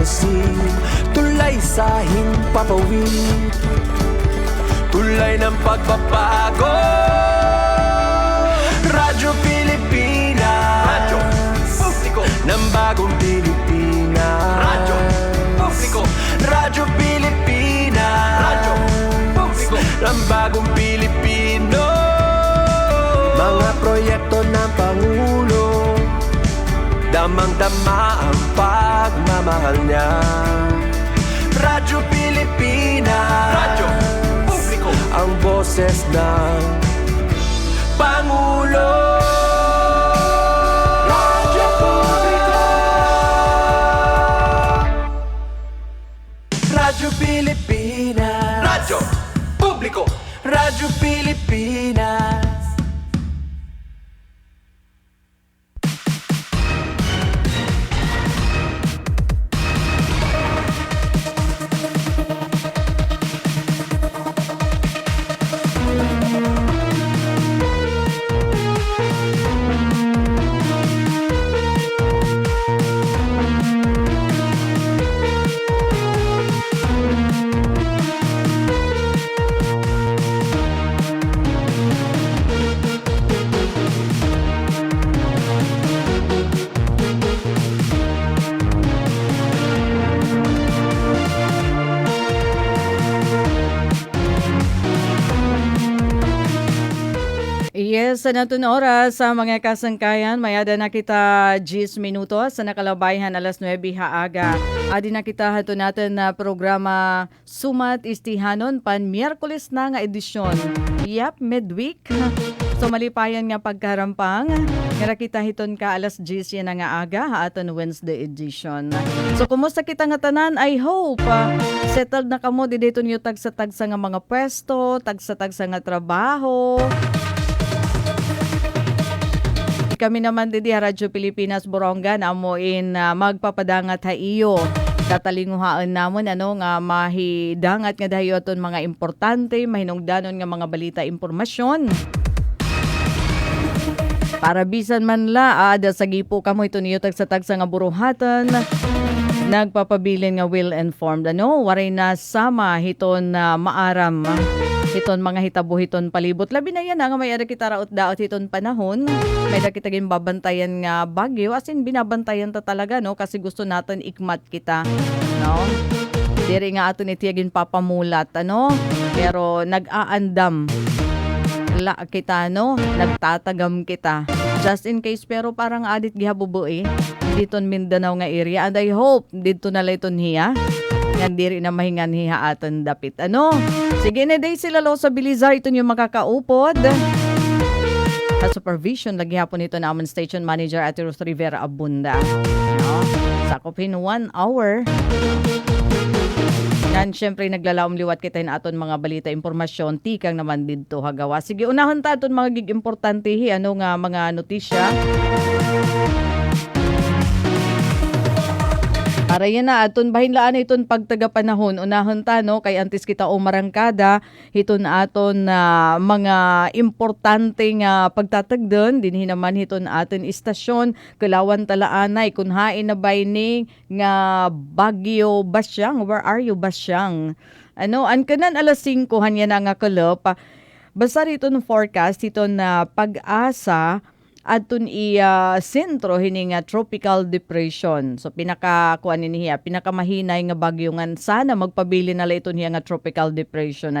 masim, tulay sa himpapawid, tulay ng pagbabago. Radyo Pilipinas, radyo publiko ng bagong Pilipinas. Radyo publiko, Radyo Pilipinas, radyo publiko ng bagong Pilipino. Mga proyekto ng Pangulo, damang-dama ang pagmamahal niya. Radyo Pilipinas, radyo publiko, ang boses ng Pangulo. Radyo publiko, Radyo Pilipinas, radyo publiko, Radyo Pilipinas. Yes, sa natun oras sa mga kasangkayan, mayada na kita 10 minutos sa nakalabayhan alas 9 haaga. Adi na kita hato natin na programa Sumat Istihanon pan Miyerkules na nga edisyon. Yap, midweek. So malipayan nga pagkarampang. Nga kita hiton ka alas 10 yan nga aga haaton Wednesday edition. So kumusta kita nga tanan? I hope settled na kamo di dito niyo tagsa-tagsa nga mga pwesto, tagsa-tagsa nga trabaho. Kami naman didi Radyo Pilipinas Borongan amoin magpapadangat ha iyo. Tatalinguhaan namon nga mahidangat nga dayoton mga importante, mahinungdanon nga mga balita impormasyon. Para bisan man la ada sa gipo kamo ito niyo tagsa-tagsa nga buruhatan. Nagpapabilin nga well informed waray na sama hiton maaram. Hiton mga hitabo hiton palibot. Labi na yan nga may ada kita raot daot hiton panahon. May da kita babantayan nga bagyo. As in binabantayan ta talaga kasi gusto natin ikmat kita. Diri nga aton itiyagin papamulat pero nag-aandam la kita nagtatagam kita. Just in case pero parang adit gihabubo diton Mindanao nga area and I hope dito na layton hiya. Nga diri na mahingan hiha aton dapit. Sige na day sila lo sa Bilizar ito yung makakaupod. Sa supervision lagi hapon ito na amon station manager at Ruth Rivera Abunda. Sakopin 1 hour. Yan syempre naglalaom liwat kita na aton mga balita impormasyon tikang naman dito hagawa. Sige unahan ta aton mga gig importante nga mga notisya. Para yan na, aton bahinlaan iton pagtagapanahon. Unahon ta, kay antis kita o marangkada, hiton aton mga importante nga pagtatagdon, dinhi naman hiton aton istasyon, kalawan talaanay, kung hain na bayning nga Baguio Basyang, where are you Basyang? An kanan alas 5, hanya na nga kalop, basta rito ng forecast, hiton na pag-asa, adtun sentro hini nga tropical depression. So pinakakuan niya, pinakamahinay nga bagyo ngan sana magpabili na la ito niya nga tropical depression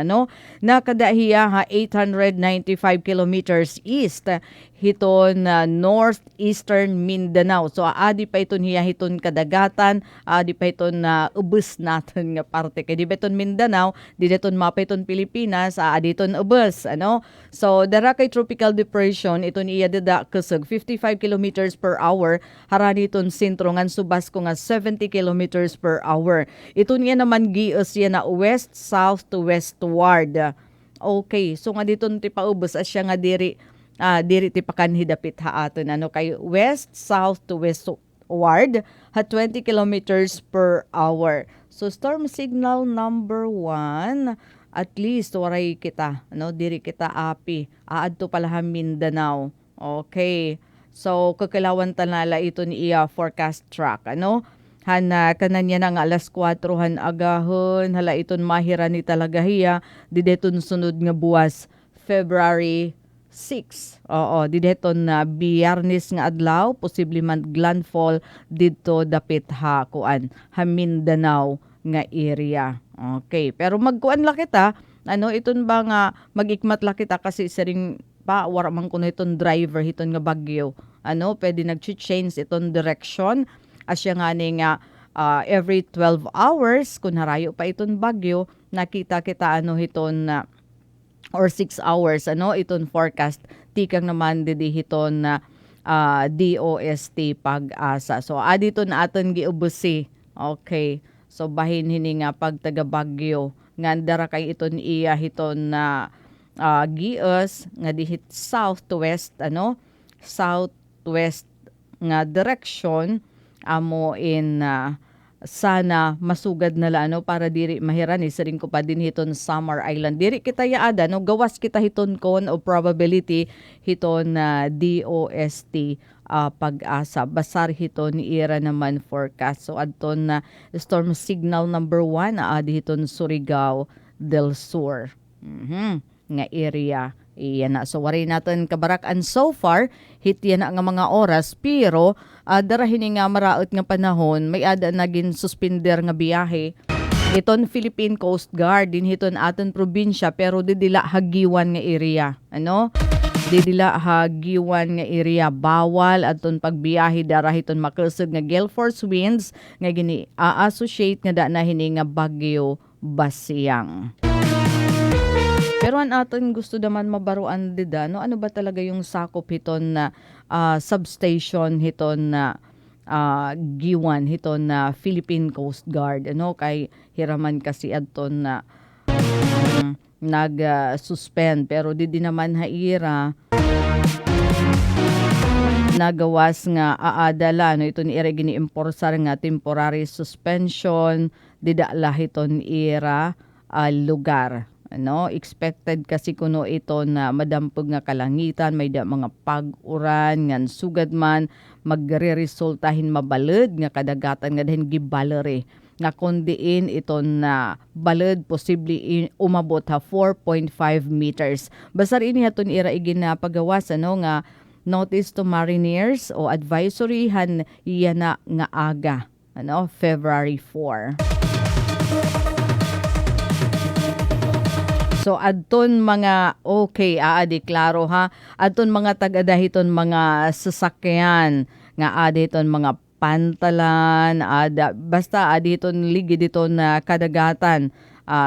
nakadahiya 895 kilometers east hiton northeastern Mindanao. So adi pa ito niya hiton kadagatan, adi pa iton ubos natin nga parte kay di beton Mindanao, di deton mapa iton Pilipinas, adi iton ubos So dara kay tropical depression iton iya dada kusog 55 kilometers per hour, harani iton sentro ngan subas ko nga 70 kilometers per hour. Iton niya naman gios yan na west south to westward. Okay, so nga dito ti paubos asya nga diri ti pakanhidapit haaton kay west south to westward 20 kilometers per hour. So storm signal number 1 at least waray kita diri kita api aadto pala Mindanao. Okay. So kakalawan tanala ito ni forecast track hana kanan niya nga alas 4 han agahon hala iton mahira ni talaga hiya dideton sunod nga buwas February 6. Oo, dideton na Biyernes nga adlaw posible man landfall didto dapit ha kuan ha Mindanao nga area. Okay, pero magkuan la kita ano iton ba nga magikmat la kita kasi saring pa wara man kuno iton driver hiton nga bagyo. Ano pwede nag-change iton direction asya nga ni nga every 12 hours kung harayo pa iton bagyo nakita kita ano hiton na or 6 hours ano iton forecast tikang naman didi hiton na DOST pag-asa. So adito na aton giubusi. Okay. So bahin hini nga pag taga Bagyo nga dara kay iton iya hiton na gius nga dihit southwest ano southwest nga direction amo in sana masugad na la ano para diri mahiran isa rin ko pa din hiton Samar Island diri kita yaada no gawas kita hiton kon o probability hiton na DOST pag-asa basar hiton ira naman forecast so adton na storm signal number 1 hiton Surigao del Sur nga area. Iyan na. So, wari natin kabarakan so far, hit yan na nga mga oras, pero darahin nga maraot nga panahon, may ada naging suspender nga biyahe. Iton Philippine Coast Guard, din hiton aton probinsya, pero didila hagiwan nga area. Ano? Didila hagiwan nga area. Bawal aton pagbiyahe darahiton makusog nga gale force winds nga gini associate nga da na hini nga bagyo Basiang. Pero an aton gusto naman mabaruan dida, no? Ano ba talaga yung sakop hiton na substation hiton na giwan hiton na Philippine Coast Guard, ano? Kay hiraman kasi adton na nag-suspend pero di naman haira nagawas nga aadala no iton ira gini-imporsar nga temporary suspension didala hiton ira lugar. Ano, expected kasi kuno ito na madampog nga kalangitan, may da mga pag-uran, ngan sugad man, magre-resultahin mabalod nga kadagatan nga dahin gibalere. Nga kundiin ito na balod posible umabot ha 4.5 meters. Basar ini haton ira iginapagawas ano nga notice to mariners o advisory han iyana nga aga. Ano, February 4. So adton mga okay deklaro ha adton mga tagadahiton mga sasakyan nga aditon mga pantalan basta aditon ligi diton na kadagatan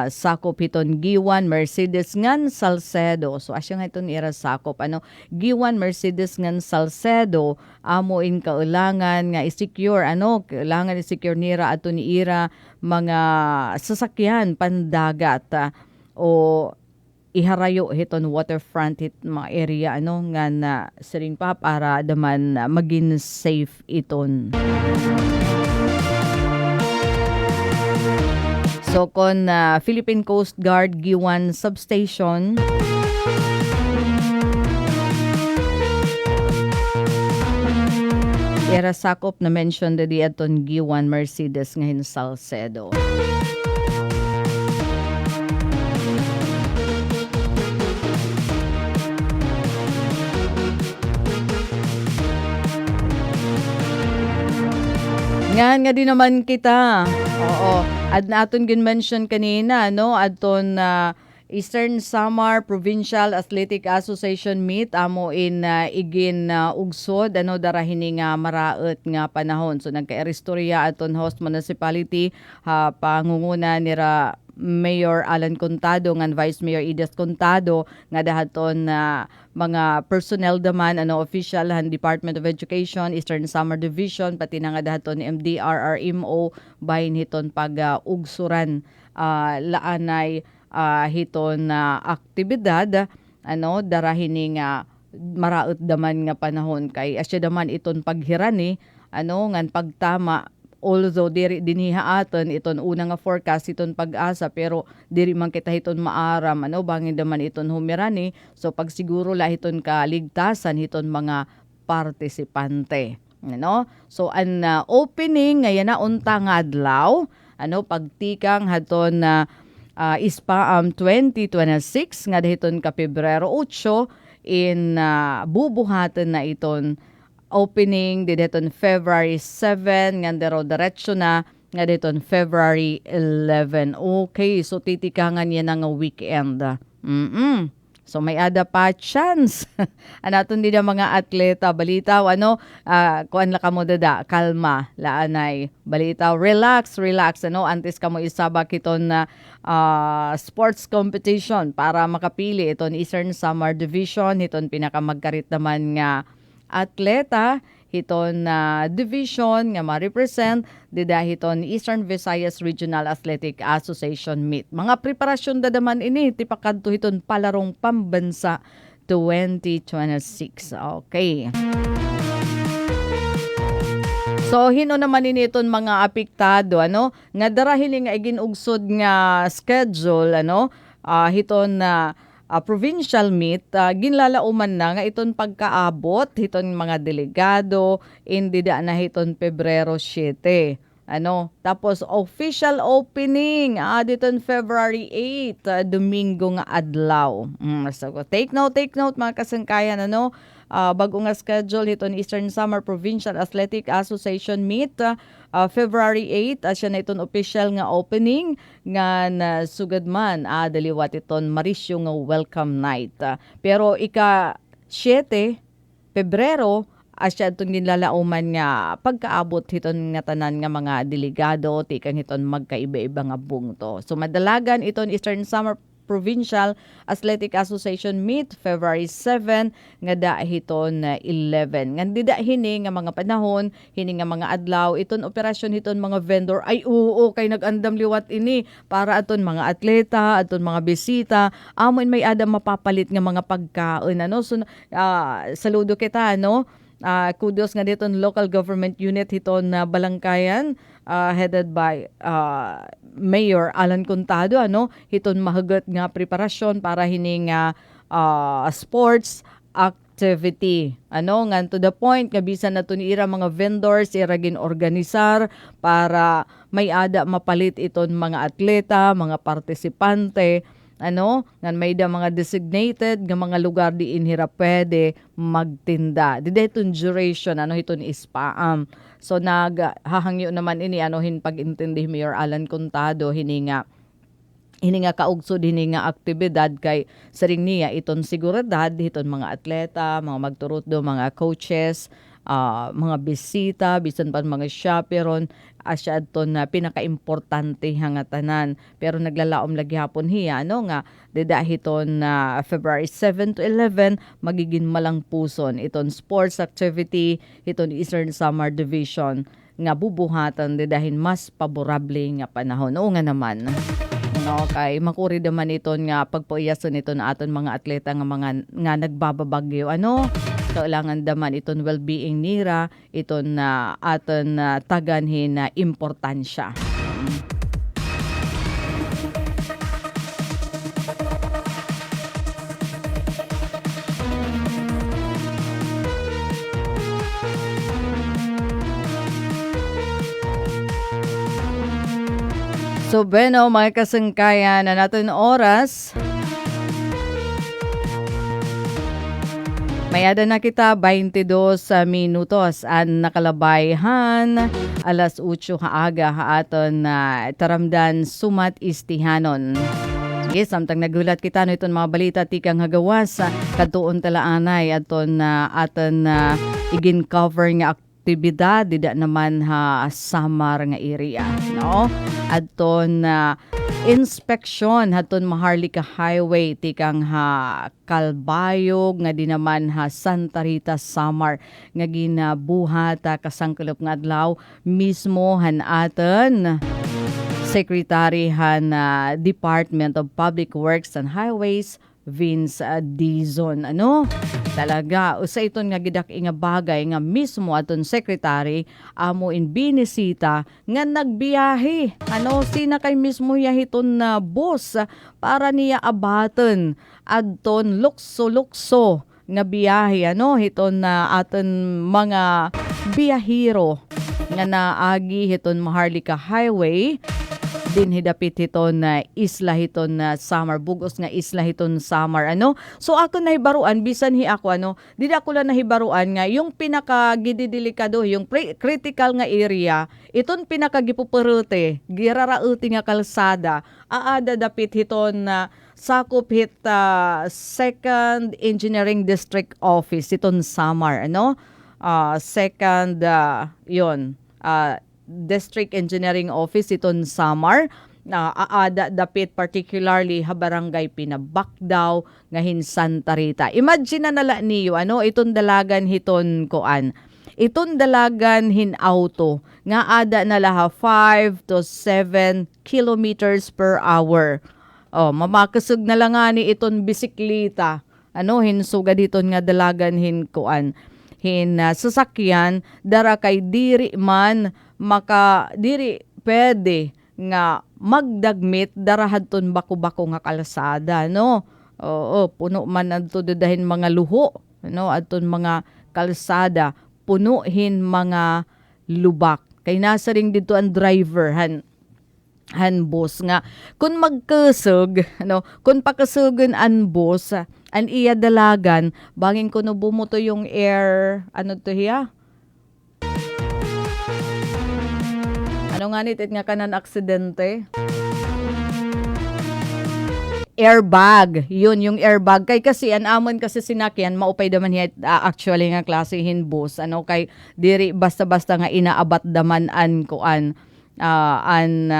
sakop hiton Giwan Mercedes ngan Salcedo. So asya nga iton ira sakop ano Giwan Mercedes ngan Salcedo amo in kaulangan nga i-secure ano kailangan i-secure nira ato ni ira mga sasakyan pandagat o iharayo hiton waterfront hit mga area ano nga na siring pa para daman maging safe iton. So kon Philippine Coast Guard Giwan Substation era sakop na mention di aton Giwan Mercedes ngayon Salcedo. Nga di naman kita. Oo. Ad naton gin-mention kanina, no? Adton Eastern Samar Provincial Athletic Association meet amo in igin ugsod ano darahini nga maraot nga panahon. So nagka-eristorya aton host municipality pangunguna nira Mayor Alan Contado ngan Vice Mayor Ides Contado nga dahaton mga personnel daman ano official han Department of Education Eastern Samar Division pati na nga dahaton MDRRMO bahin hiton pag ugsuran laanay hiton aktibidad ano darahini nga maraot daman nga panahon kay asya daman iton paghirani ano ngan pagtama. Although diri dinhiha aton iton una nga forecast iton pag-asa pero diri man kita hiton maaram ano bangin daman iton humirani so pagsiguro la hiton kaligtasan hiton mga partisipante. Ano? So ang opening ngayon na unta nga adlaw, pagtikang haton na ispa 2026 nga dahiton ka Pebrero 8 in bubuhaton na iton opening dideton February 7 nga dero diretso na nga diton February 11. Okay, so titikangan yan nga weekend. So may ada pa chance. Anaton din ang mga atleta balitaw kuan la kamo dada kalma laanay balitaw relax antes kamo isabak iton na sports competition para makapili iton Eastern Summer Division iton pinakamagkarit naman nga atleta hiton division nga ma-represent dida hiton Eastern Visayas Regional Athletic Association meet. Mga preparasyon dadaman ini tipakadto hiton palarong pambansa 2026. Okay. So hino naman ini iton mga apektado nga darahin nga iginugsod nga schedule hiton provincial meet ginlalauman na nga iton pagkaabot hiton mga delegado indida na hiton Pebrero 7. Tapos official opening diton February 8 Domingo nga adlaw. So take note mga kasangkayan bago nga schedule hiton Eastern Summer Provincial Athletic Association meet February 8 siya na iton official nga opening nga nasugad man daliwat iton Marisyo nga welcome night. Pero ika 7 Pebrero asya itong ginlalauman nga pagkaabot hiton nga tanan nga mga delegado tikang hiton magkaiba-iba nga bungto. So madalagan iton Eastern Summer Provincial Athletic Association meet February 7 nga dahiton 11. Nga dida hini nga mga panahon, hini nga mga adlaw, iton operasyon hiton mga vendor ay oo kay nagandam liwat ini para aton mga atleta, aton mga bisita, amon may adam mapapalit nga mga pagkaon So saludo kita kudos nga diton local government unit hiton na Balangkayan headed by Mayor Alan Contado hiton mahagat nga preparasyon para hini nga sports activity nga to the point nga bisan nato ni ira mga vendors ira gin-organisar para may ada mapalit iton mga atleta, mga partisipante nga may da mga designated nga mga lugar diin hira pwede magtinda. Dideton duration hiton ispaam. So naghahangyo naman ini hin pag-intindi Mayor Alan Contado hini nga kaugsod hini nga aktibidad kay saring niya iton seguridad hiton mga atleta, mga magturot do mga coaches, mga bisita, bisan pa mga chaperon asya adton na pinakaimportante hangatanan. Pero naglalaom lagi hapon hiya nga dedahiton na February 7 to 11 magiging malang puson iton sports activity hiton Eastern Summer Division nga bubuhatan dedahin mas paborable nga panahon. Oo nga naman. Kay makuri naman iton nga pagpuiyason ito na aton mga atleta nga nagbababagyo kailangan daman iton well-being nira iton na aton taganhin na importansya. So bueno, mga kasangkayan na natin oras. Mayada na kita 22 minutos ang nakalabayhan alas 8 haaga haaton na taramdan sumat istihanon. Sige, samtang nagulat kita iton mga balita tikang hagawas kadtuon talaanay aton aton igin cover nga aktibidad dida naman samar nga area adton inspeksyon haton Maharlika Highway tikang Kalbayog nga di naman Santa Rita Samar nga ginabuhat kasangkulop nga adlaw mismo aton Secretary Department of Public Works and Highways Vince Dizon. Talaga usa iton nga gidak-i nga bagay nga mismo aton secretary amo in binisita nga nagbiyahe. Sina kay mismo yahiton na boss para niya abaton adton lukso-lukso nga biyahe hiton na aton mga biyahero nga naagi hiton Maharlika Highway din hidapit hiton na isla hiton na Samar, bugos nga isla hiton Samar, ano. So ako nahibaruan bisan hi ako, ano, dili ako lang nahibaruan nga yung pinakagididelikado, yung critical nga area, iton pinakagipuperute girarauti nga kalsada, aada dapit hiton na sakop hit 2nd Engineering District Office iton Samar, ano. Second yon District Engineering Office iton Samar, aada dapit particularly ha barangay Pinabakdaw nga hinsan Tarita. Imagine na nala niyo, ano, iton dalagan hiton koan, iton dalagan hin auto nga ada na laha 5 to 7 kilometers per hour. Mamakasug na lang nga ni iton bisikleta, ano, hinsuga diton nga dalagan hin koan, hin sasakyan dara kay diri man diri pwede nga magdagmit darahadton bako-bako nga kalsada, no. Oo, puno man adto dahin mga luho, no, adton mga kalsada, punuhin mga lubak. Kay nasa ring dito ang driver han boss nga kun magkusog, ano, kun pakasugon an boss an iya dalagan bangin kuno bumuto yung air, ano to hiya, ano nga nitit nga kanan aksidente? Airbag. Yun, yung airbag. Kay kasi, an amon kasi sinakyan, maupay daman hiya actually nga klase hinbos. Ano, kay diri basta-basta nga inaabat daman an kuan. An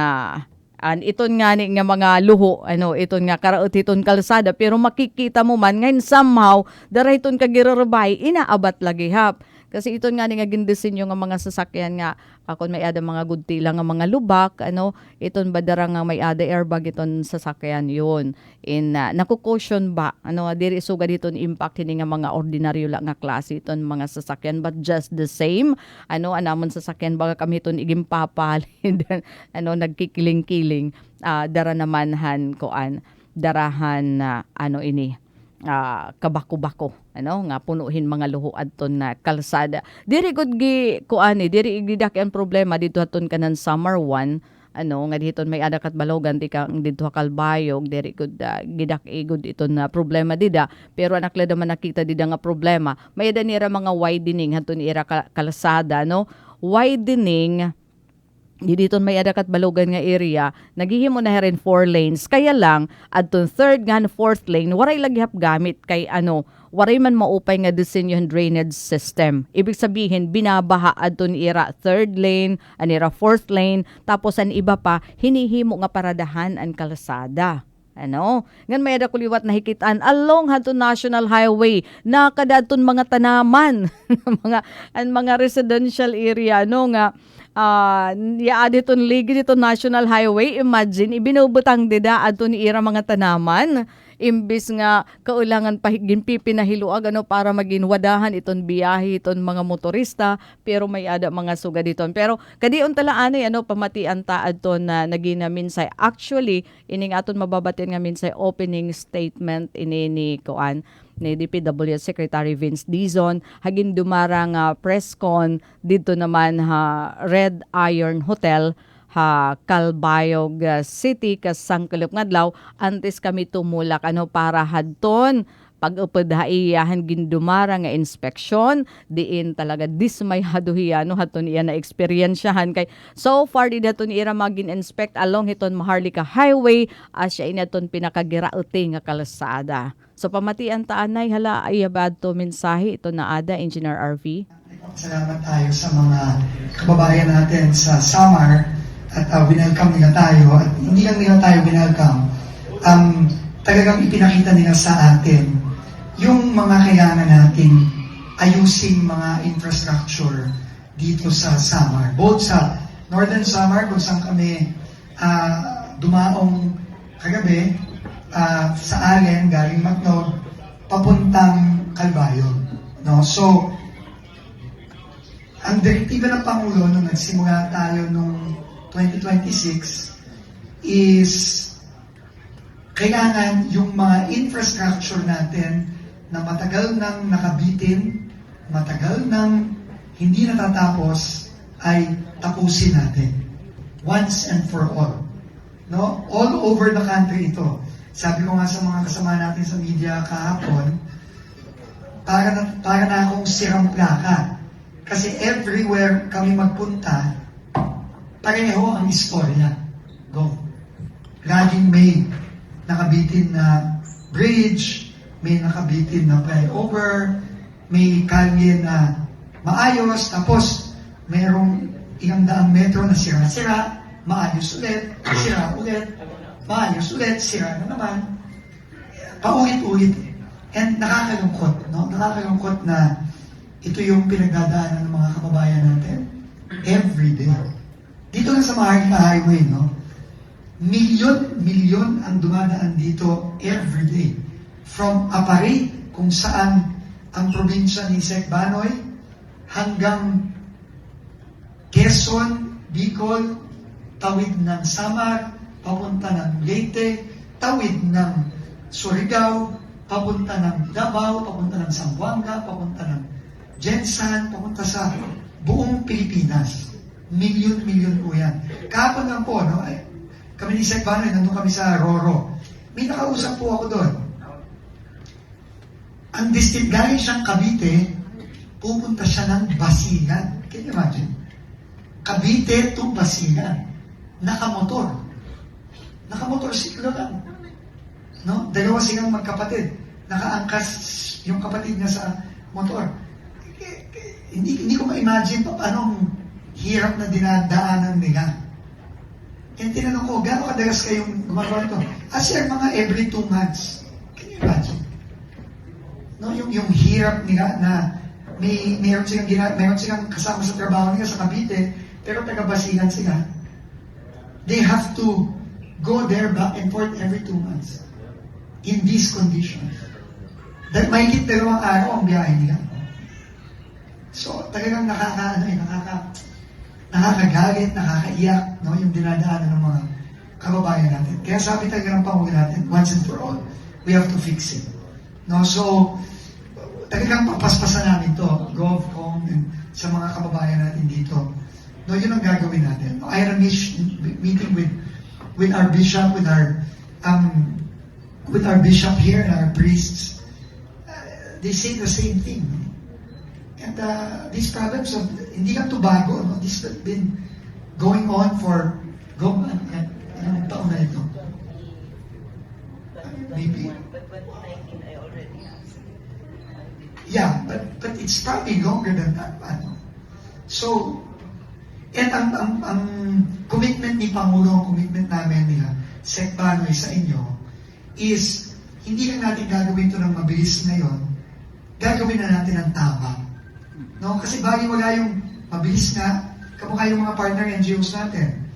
iton nga ni nga mga luho, ano, iton nga karaot iton kalsada, pero makikita mo man ngayon somehow daray iton kagirarabay inaabat lagi hap. Kasi iton nga ni nga gindesinyo nga mga sasakyan nga akon may ada mga gudtila nga mga lubak, ano, iton badara nga may ada airbag iton sasakyan yun. Naku-caution ba, ano, diri suga diton impact hini nga mga ordinaryo lang nga klase iton mga sasakyan, but just the same, ano, anamon sasakyan baga kami iton igimpapalid ano, nagkikiling-kiling, dara naman han koan, darahan ano ini, kabako-bako, ano, nga punuhin mga luho adton na kalsada. Diri gud gi kuani, diri gidak ang problema dito haton kanan Summer 1, ano, nga diton may ada kat balogan di kang dito Kalbayog, diri gud gidak igud iton na problema dida, pero anak la man nakita dida nga problema. May ada nira mga widening haton ira kalsada, no, widening. Diton may ada kat balogan nga area, naghihimo na rin 4 lanes. Kaya lang, adton 3rd nga 4th lane, waray lagi hap gamit kay ano, waray man maupay nga disenyo drainage system. Ibig sabihin, binabaha adton ira 3rd lane, anira 4th lane, tapos an iba pa, hinihimo nga paradahan ang kalsada. Ano? Ngan may ada kuliwat nahikitaan along haton National Highway, nakadadton mga tanaman, mga residential area, no, nga diton ligi dito National Highway. Imagine ibinubutang dida adto ni ira mga tanaman imbis nga kaulangan pahigin pipinahiluag, ano, para maginwadahan iton biyahe iton mga motorista, pero may ada mga suga diton. Pero kadiun talaanay, ano, pamatian ta adto na nagina minsay, actually ining aton mababatin nga minsay opening statement ini ni kuan ni DPWH Secretary Vince Dizon, hagin dumarang press con dito naman Red Iron Hotel Kalbayog City kasangkalop ngadlaw, antes kami tumulak, ano, para hadton pag-upad haiyahan gindumara nga inspeksyon diin talaga dismay haduhiya, no, haton iya na eksperyensyahan kay so far di daton ira magin-inspect along hiton Maharlika Highway asya inaton pinakagirauti nga kalsada. So pamatian taanay hala ayabad to mensahe ito na ada Engineer RV. Salamat tayo sa mga kababayan natin sa Samar at winelcome nila tayo, at hindi lang nila tayo winelcome, talagang ipinakita nila sa atin yung mga kailangan nating ayusin mga infrastructure dito sa Samar. Both sa Northern Samar, kung saan kami dumaong kagabi, sa Allen, galing Macnog, papuntang Calbayog. No? So, ang direktiba ng Pangulo nung nagsimula tayo nung 2026 is kailangan yung mga infrastructure natin na matagal nang nakabitin, matagal nang hindi natatapos ay tapusin natin. Once and for all. No? All over the country ito. Sabi ko nga sa mga kasama natin sa media kahapon, para na akong sirang plaka. Kasi everywhere kami magpunta, pareho ang istorya. Go. Laging may nakabitin na bridge, may nakabitin na flyover, may kalye na maayos, tapos mayroong 100 metro na sira-sira, maayos ulit, sira ulit, maayos ulit, sira na naman. Paulit-ulit. And nakakalungkot, no? Nakakalungkot na ito yung pinagdadaanan ng mga kababayan natin every day. Dito lang sa Maharlika Highway, no? Milyon ang dumadaan dito every day. From Apari, kung saan ang probinsya ni Sec Banoy, hanggang Quezon, Bicol, tawid ng Samar, papunta ng Leyte, tawid ng Surigao, papunta ng Davao, papunta ng Zamboanga, papunta ng Jensan, papunta sa buong Pilipinas. Milyon po yan. Kahapon lang po, no? Kami ni Sec Banoy, nandun kami sa Roro. May nakausap po ako doon. Ang distinct, galing siyang Cavite, pupunta siya ng Basilan. Can you imagine? Cavite to Basilan. Nakamotor. Nakamotor siglo lang. No? Dalawa silang magkapatid. Nakaangkas yung kapatid niya sa motor. Hindi ko ma-imagine paano hirap na dinadaanan nila. And tinanong ko, gano'ng kadalas kayong gumagawa nito? Sir, mga every 2 months. Can you imagine? No, yung hirap nila na meron silang kasama sa trabaho nila sa Cavite, pero taga-Basilan sila. They have to go there back and forth every 2 months. In these conditions. Dahil mahigit 2 araw ang biyahe nila. So, talagang nakakagalit, nakakaiyak, no, yung dinadaanan ng mga kababayan natin. Kaya sabi talaga ng Pangulo natin, once and for all, we have to fix it. No, so, talagang papaspasan namin to, GovCom, and sa mga kababayan natin dito. No, yun ang gagawin natin. I had a meeting with our bishop, with our bishop here and our priests. They say the same thing. And these problems of, hindi lang ito bago, no? This has been going on for, ilang taon na ito? Maybe. Yeah, but it's probably longer than that. Ano? So, and ang commitment ni Pangulo, ang commitment namin nila, Sec Banoy sa inyo, is hindi lang natin gagawin ito ng mabilis ngayon, gagawin na natin ang tama. No? Kasi bagay wala yung mabilis na, kamukha yung mga partner NGOs natin.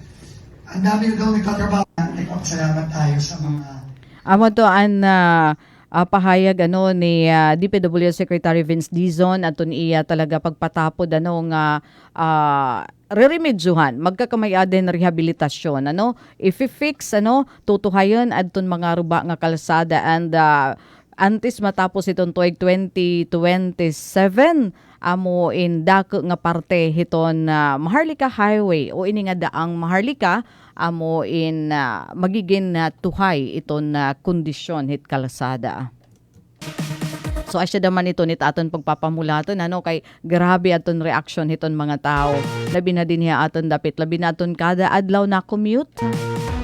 Ang dami na daw nagtatrabaho. Nagpapasalamat tayo sa mga... Amo to ang pahayag ni DPW Secretary Vince Dizon at iya talaga pagpatapod nga re-remedyohan magkakamayaden rehabilitasyon i-fix tutuhayan adton mga ruba nga kalsada and antes matapos itong tuig 2027 amo in dako nga parte hiton Maharlika Highway o ini nga daang Maharlika amo in magiging tuhay iton kondisyon hit kalsada. So asya daman ito nit aton pagpapamulaton kay grabe aton reaction hiton mga tao. Labi na din hiya aton dapit labi naton kada adlaw na commute.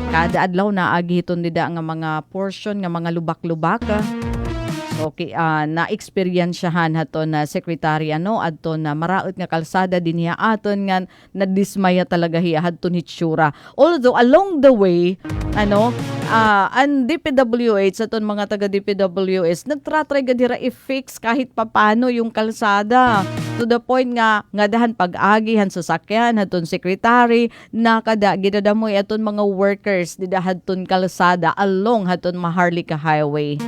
Kada adlaw na agi hiton dida nga mga portion nga mga lubak-lubak. Okay, na-experiensyahan haton na secretary adton na maraot nga kalsada din hiya aton nga nadismaya talaga hiya hadton hitsura. Although along the way ang DPWH aton mga taga DPWH nagtratry gadira i-fix kahit papano yung kalsada to the point nga dahan pag-agihan sa sakyan haton secretary nakada gidadamoy aton mga workers dida hadton kalsada along haton Maharlika Highway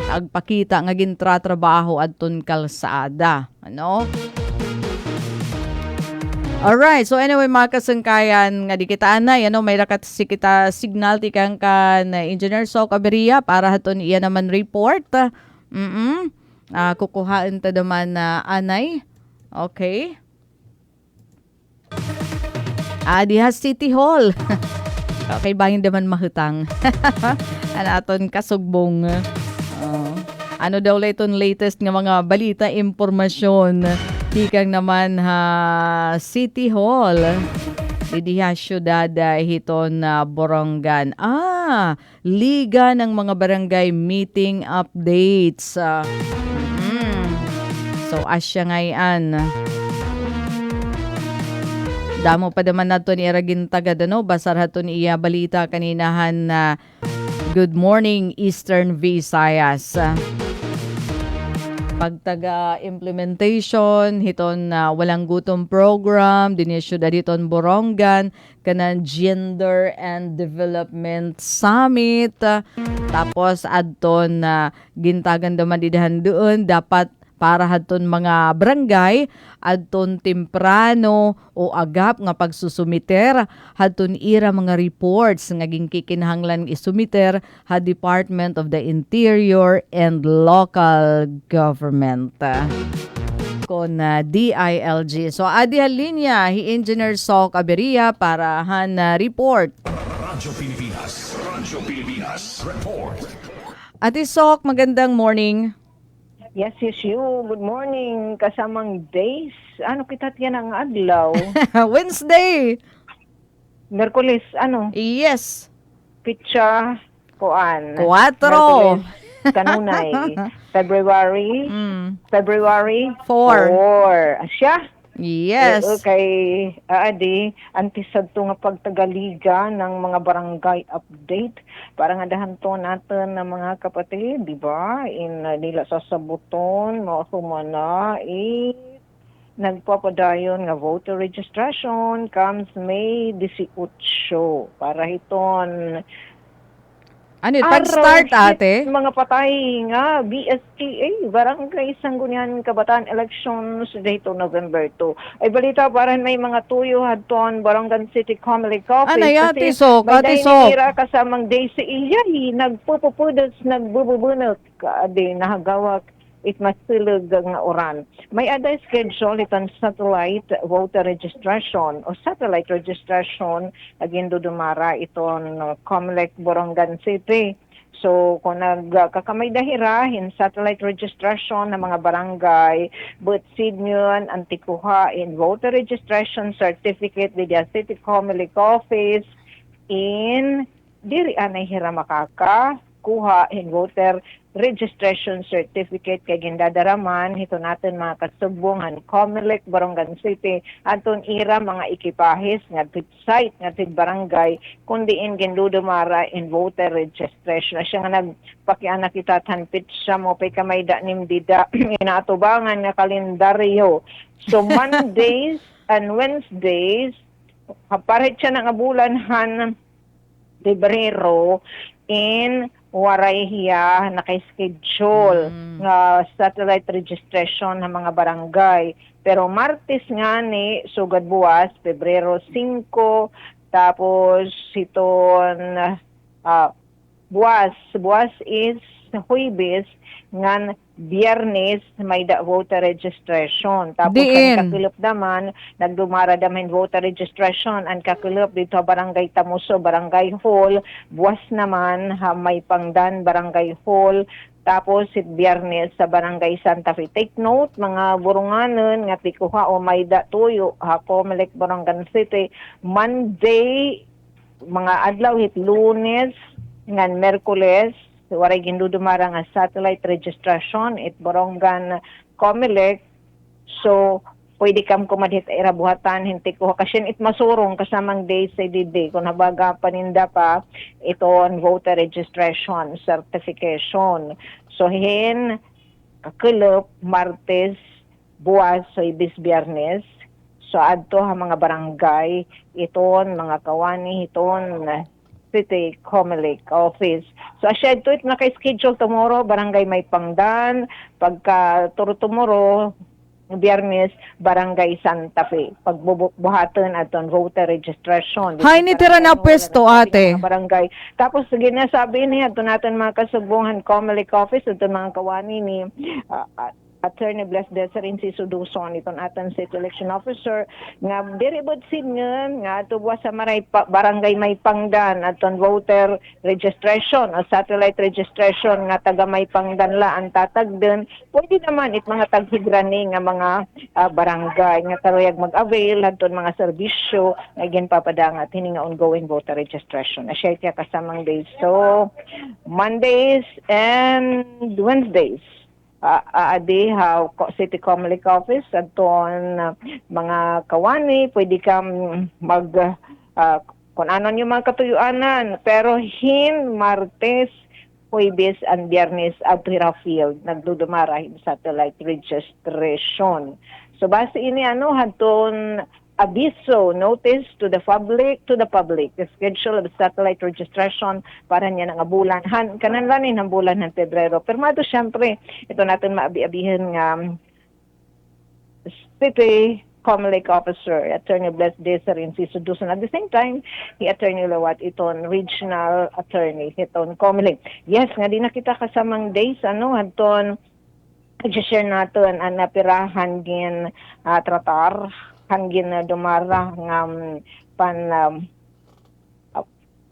agpakita nga gintratrabaho adton kalsada Alright, so anyway mga kasangkayan nga di kita anay may rakat si kita signal ti kang Engineer Sok Aberia para haton iya naman report kukuhaan ta naman anay Okay. Diha City Hall. Okay, bahin naman mahutang. Anaton kasugbong. Ano daw iton latest nga mga balita, impormasyon. Tikang naman City Hall. Didiha syudad hiton na Borongan. Liga ng mga barangay meeting updates. So asya ngayon. Damo pa naman nato ni Eragin tagad basar haton iya balita kaninahan na Good Morning Eastern Visayas. Pagtaga implementation hiton na walang gutom program dinhi syudad hiton Borongan kanang Gender and Development Summit. Tapos adton na gintagan daman didahan doon dapat para hadton mga barangay adton temprano o agap nga pagsusumiter hadton ira mga reports nga ginkikinahanglan isumiter ha Department of the Interior and Local Government kon DILG. So adi linya hi Engineer Sok Aberia para report. Radyo Pilipinas report. Ati Sok, magandang morning. Yes, you. Good morning. Kasamang days. Ano kita tiyan ang adlaw? Wednesday. Merkulis, Yes. Pitsa, kuan. 4. Merkulis, kanunay. February. February 4. 4. Asya? Yes. Kay Adi, antisad to nga pagtagaliga ng mga barangay update. Para nga dahanto natin ng mga kapatid, di ba? Nila sasabuton, mga humana, nagpapadayon nga voter registration comes May 18. Para hiton Ano yun? Pag-start ate? Mga patay nga, BSTA, Barangay Sangguniang Kabataan Elections dito November 2. Ay balita parang may mga tuyo hadton Barangay City Comelec Office. Ano yan, kasi Tisok? may Tisok. dahinira kasamang day si Iyay, nagpupupudas, nagbububunot, kaadi, nahagawak, it masilog nga oran. May ada schedule itong satellite voter registration o satellite registration agindo dumara iton Comelec Borongan City. So kung nagkakamay dahirahin satellite registration ng mga barangay, but sidnyon antikuha in voter registration certificate with the City Comelec Office in diri anay hira makaka kuha in voter registration certificate kay gindadaraman hito natin mga kasubungan Comelec Borongan City aton ira mga ekipahis nga site nga tig barangay kundi in gindudumara in voter registration siya nga nagpakiana kita tanpit siya mo pay kamay da nimdida inaatubangan nga kalendaryo so Mondays and Wednesdays kaparit siya nga bulanhan Pebrero in waray hiya naka-schedule nga satellite registration ng mga barangay. Pero Martes nga ni sugad buwas, Pebrero 5, tapos iton buwas is Huwebes ngan Biyernes may voter registration. Tapos ang kakilap naman, nagdumara naman voter registration. Ang kakilap dito Barangay Tamuso, Barangay Hall. Buwas naman may pangdan Barangay Hall. Tapos Biyernes sa Barangay Santa Fe. Take note, mga burunganon nga tikuha o may tuyo Comelec Borongan City. Monday, mga adlaw hit Lunes, ngan Merkules, waray gindudumara nga satellite registration it Borongan Comelec. So pwede kam kumadhit irabuhatan hinti ko kasi it masurong kasamang day sa day kung nabaga paninda pa ito on voter registration certification. So hin kakulop Martes buwas so ibis Biyernes. So adto ha mga barangay iton mga kawani iton City Comelec Office. So asya ito naka-schedule tomorrow, barangay may pangdan, pagka tomorrow, Biyernes, Barangay Santa Fe. Pagbubuhatan aton voter registration. Hay ni tira na pwesto ate. Barangay. Tapos ginasabi niya ato natin mga kasubungan Comelec Office, ato mga kawani ni Attorney Bless Desiree si Suduson iton atan City Election Officer nga diri bod singen nga tuwa sa maray barangay may pangdan aton voter registration o satellite registration nga taga may pangdan la ang tatagden pwede naman it mga taghigrani nga mga barangay nga karuyag mag-avail aton mga serbisyo nga ginpapadangat hini nga ongoing voter registration asya kaya kasamang days so Mondays and Wednesdays adi ha City Comelec Office aton mga kawani pwede kang mag kung ano yung mga katuyuanan pero Martes, Huwebes and Biyernes at Field nagdudumara sa satellite registration. So base ini haton abiso notice to the public the schedule of satellite registration para niya nga bulanhan kananlanin ang bulan ng Pebrero permado syempre ito natin maabi-abihin nga City Comelec Officer Attorney Bless Desiree si Suduson at the same time si Attorney Lawat iton Regional Attorney iton Comelec yes nga di na kita kasamang days haton i-share natin ang napirahan din tratar hangin na dumara nga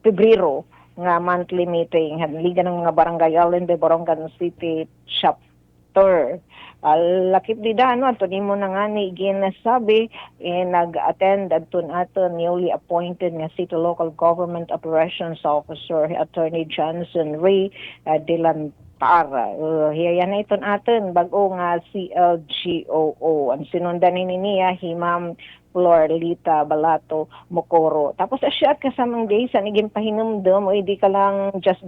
Pebrero nga monthly meeting liga ng mga barangay alin de Borongan City chapter lakip di ato di mo na nga ni ginasabi nag-attend aton newly appointed nga City Local Government Operations Officer Attorney Johnson Ray hiya na iton aton bago nga CLGOO ang sinundan niya Ma'am Florlita Balato Mokoro. Tapos asya kasamang days ang igin pahinumdum o hindi ka lang just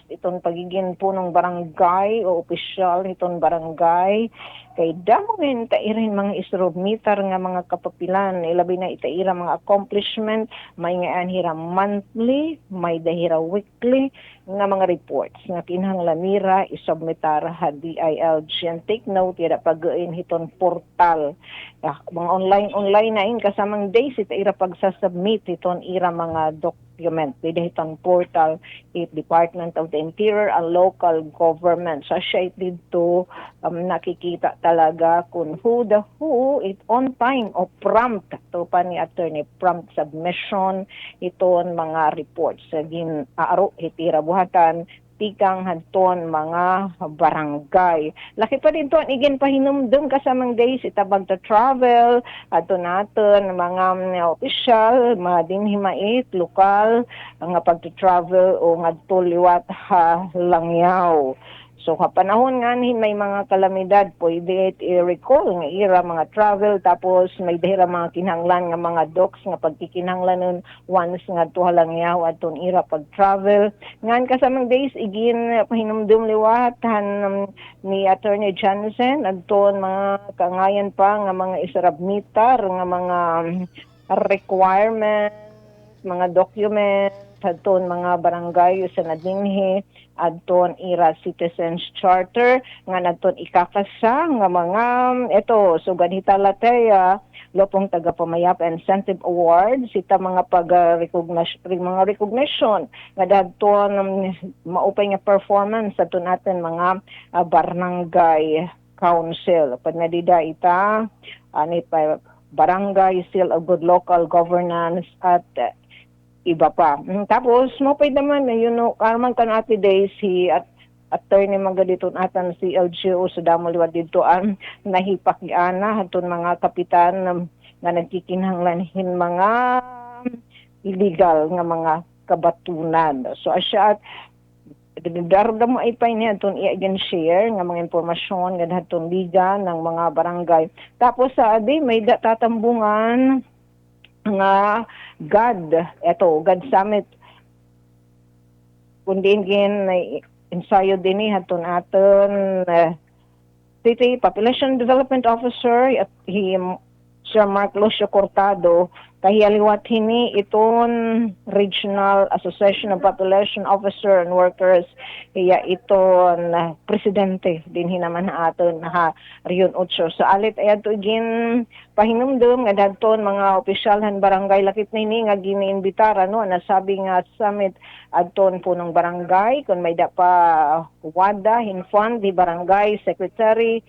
iton pagiging punong barangay o opisyal iton barangay kay damon tairin mga isrobmitar nga mga kapapilan ilabi na itaira mga accomplishment may nga anhira monthly may dahira weekly nga mga reports nga kinahanglan nira isubmitar ha DILG and take note yada pag-in hiton portal mga online na kasamang days itaira pagsasubmit iton ira mga document hiton portal Department of the Interior and Local Government so siya dito nakikita talaga kung who it on time o prompt to pa ni attorney prompt submission iton mga reports gin aaro itira buhatan tikang hanton mga barangay. Laki pa din to igin pahinumdum kasamang days itabag to travel ato naton mga official mga dinhimait lokal nga pagto-travel o ngadto liwat ha langyaw. So kapanahon nga may mga kalamidad pwede i-recall nga ira mga travel tapos may dahira mga kinahanglan nga mga docs nga pagkikinahanglan nun once nga tuhalang yaw aton ira pag-travel. Ngan kasamang days igin pahinumdum liwat ni Attorney Johnson adton mga kangayan pa nga mga isarabmitar nga mga requirements mga documents adton mga barangay sa nadinghi adton ira citizens charter nga nadton ikakasa nga mga eto so ganita lateya lopong tagapamayap incentive awards ita mga recognition nga dadton maupay nga performance adton natin mga barangay council pag nadida ita ani pa barangay seal of good local governance at iba pa. Tapos, mapay naman, karman kan ati day si attorney magaditon atan si LGO sa damoliwad dito ang nahipakiana hatun mga kapitan nga nagkikinahanglanhin mga illegal nga mga kabatunan. So, asya at darda mo ay pa niya itong i-again share ng mga impormasyon nga hatun liga ng mga barangay. Tapos sa adi may tatambungan nga God Summit kundi gin ensayo din ni haton aton City Population Development Officer at Sir Mark Lucio Cortado kahiyaliwat hini iton Regional Association of Population Officer and Workers iya iton presidente din hinaman aton ha Rion 8 so alit ay ato igin pahinumdum nga dadton mga opisyalhan barangay lakip na ini nga giniimbita nasabi nga summit adton punong barangay kung may da pa wada hinfund di barangay secretary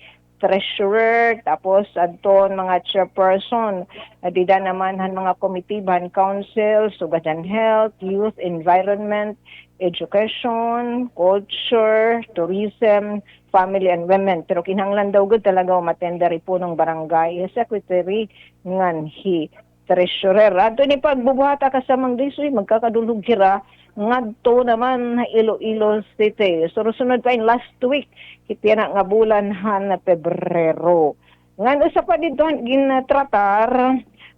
treasurer, tapos adton mga chairperson, dida naman han mga komitiban, council, sugadan health, youth, environment, education, culture, tourism, family and women. Pero kinahanglan daw gud talaga umatenda ri punong barangay secretary nganhi treasurer. Ato ni pagbubuhata ka sa Mangdisoy, magkakadulog kira ngadto naman Iloilo City. So sunod pa in last week kiti na nga bulan han na Pebrero. Ngan usa pa dito ginatratar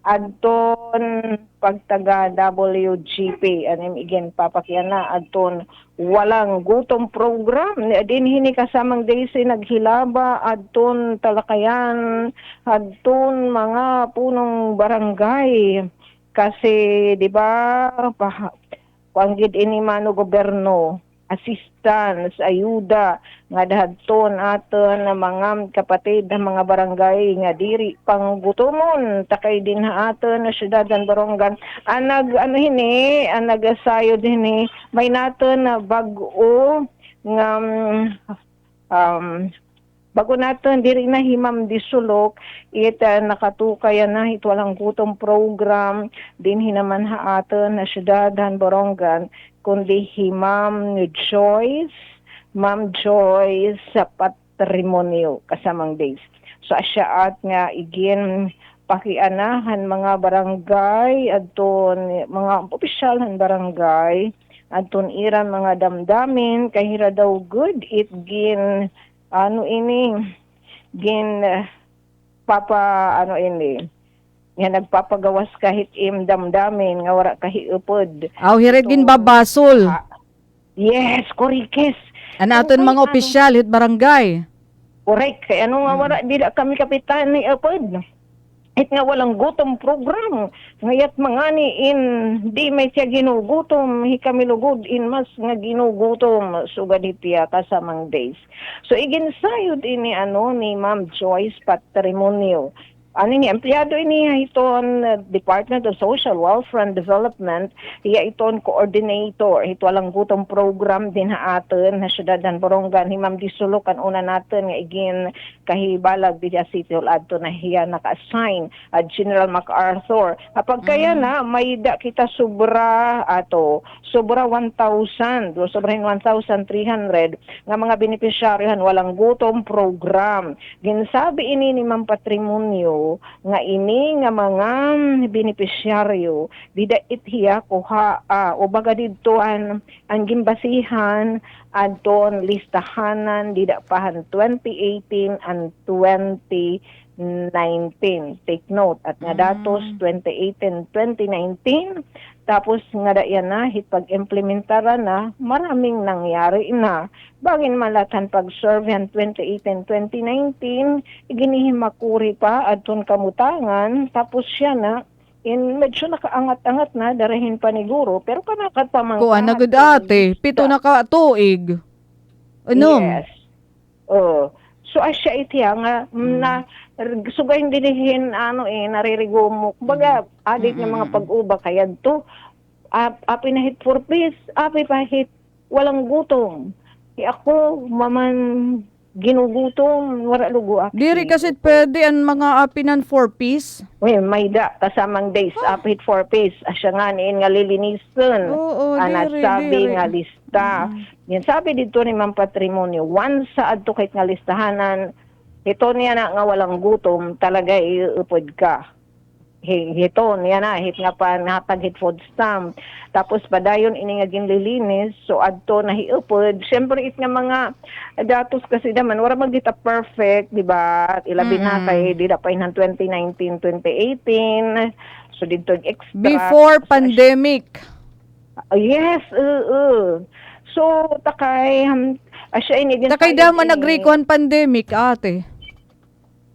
adton pagtaga WGP anim igen papakyan na adton walang gutom program din hini kasamang daisy naghilaba adton talakayan adton mga punong barangay kasi di ba panggid ini mano gobyerno assistance, ayuda nga dahadton aton mga kapatid ng mga barangay nga diri panggutomon takay din ha aton na syudad ng Borongan anag nagasayo din may naton na bag-o nga bago naton diri na himam disulok nakatukayan na walang gutom program din hinaman ha aton na syudad ng Borongan kundi Ma'am Joyce sa patrimonyo kasamang days. So asya at nga igin pakianahan mga barangay adton mga opisyal ng barangay adton iran mga damdamin kahira daw good it gin nga nagpapagawas kahit damdamin nga wala kahiupod. Aw hired gin babasol. Yes, korikes. Anaton mga opisyal hit barangay. Correct. Kaya nga wala di kami kapitan ni upod. It nga walang gutom program. Ngayat mga ni in di may siya ginugutom. Kami lugod in mas nga ginugutom. Sugaditya kasamang days. So iginsayod ini ni Ma'am Joyce Patrimonio. Ni empleyado ini iton Department of Social Welfare and Development, iton coordinator, ito walang gutong program din ha aton na syudad ng Borongan, himam disulok ang una natin nga igin kahibalag di City Hall adto na hiya naka-assign General MacArthur. Kapag kaya na may da kita sobra 1,000, sobrahin 1,300 nga mga benepisyaryohan walang gutong program. Ginsabi ini ni Ma'am Patrimonio nga ini nga mga benepisyaryo dida ithiya kuha o baga didto ang gimbasihan adton listahanan dida pahan 2018 and 2019. Take note at nga datos 2018 2019 tapos nga dayan na hitpag-implementara na maraming nangyari na bagin malatan pag-surveyan 2018-2019 iginihimakuri pa adton kamutangan tapos siya na medyo nakaangat-angat na darahin pa ni guro pero kanakat pa mga Kuan na gud ate, 7 na ka tuig. Yes. So asya itiya nga na sugayin dinihin naririgumok. Baga adik ng mga pag-uba kaya to api na hit for peace, api pa hit walang gutom. Ako maman ginugutom wala lugo ako. Diri kasi pwede ang mga apinan 4-piece. May da kasamang days api hit for peace. Asya nga niin nga lilinisan. Oo, sabi diri. nga lista. Yan sabi dito ni Ma'am Patrimonio, once sa adto kahit nga listahanan, ito niya na nga walang gutom, talaga iupod ka. Hito niya na, hit nga pa nahatag hit food stamp. Tapos padayon ini nga ginlilinis, so adto na hiupod. Siyempre it nga mga datos kasi naman, wala magdita perfect, di ba? Ilabi na kay di da pa inang 2019, 2018. So dito extra. Before pandemic. Yes, So takay asya ini Takay daw man nag-recon pandemic ate.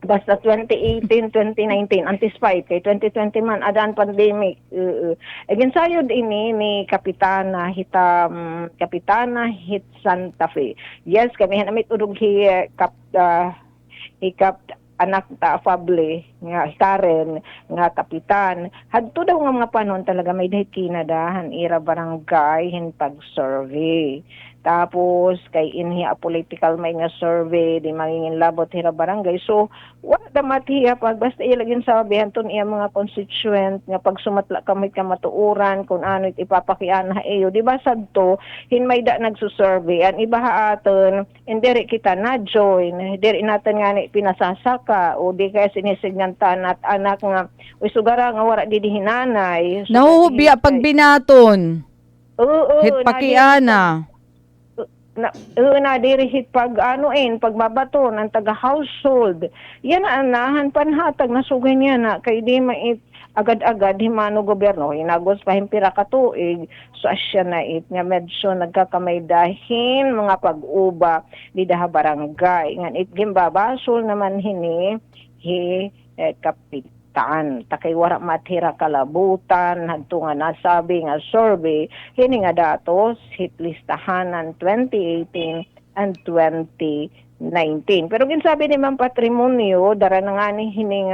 Basta 2018, 2019, anticipate kay 2020 man adaan pandemic. Again sayod ini ni Kapitana hit Santa Fe. Yes, kami hanamit udog hikap anak ta afable nga Karen nga kapitan hadto daw nga mga panon talaga may dahit kinadahan ira barangay hin pag-survey Tapos kay inhi a political may nga survey di mangingin labot hira barangay. So wala da matiya pag basta ilagin sa bihanton iya mga constituent nga pag sumatla kamit ka matuuran kung ano it ipapakian na iyo. Di ba sadto hinmay da nagsusurvey an iba aton indiri kita na join diri natin nga ni pinasasaka o di kaya sinisignan at anak nga uy sugara nga wala di hinanay. So, Nahuhubi pag binaton. oo, Hit pakiana. na dirihit pag pagbabaton ang taga household yan ang nahan panhatag na sugay niya na kay di mait agad-agad himano gobyerno hinagos pa himpira ka tuig so asya na it nga medyo nagkakamay dahin mga pag-uba di daha barangay ngan it gimbabasol naman hini kapitan takay wara matira kalabutan hadto nga nasabi nga survey hini nga datos hit listahanan 2018 and 2019 pero ginsabi ni Ma'am Patrimonio dara na nga ni hini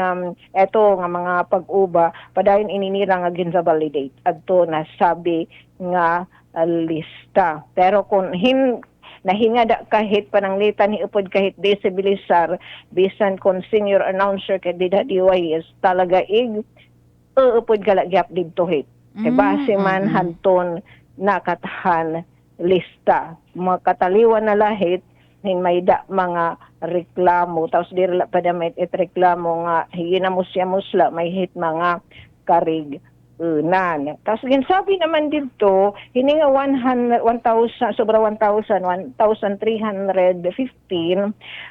eto nga mga pag-uba padayon ininira nga ginsa-validate adto nasabi nga lista pero kung nahinga da kahit pananglitan ni upod kahit desibilisar bisan kon senior announcer kay dida DYS talaga upod galagyap didto hit kay base man hanton nakatahan lista mga kataliwan na lahit may da mga reklamo tapos diri pa da may reklamo nga hinamusya-musla may hit mga karig unan. Tapos ginsabi naman dito, hini nga 1,000, sobra 1,315,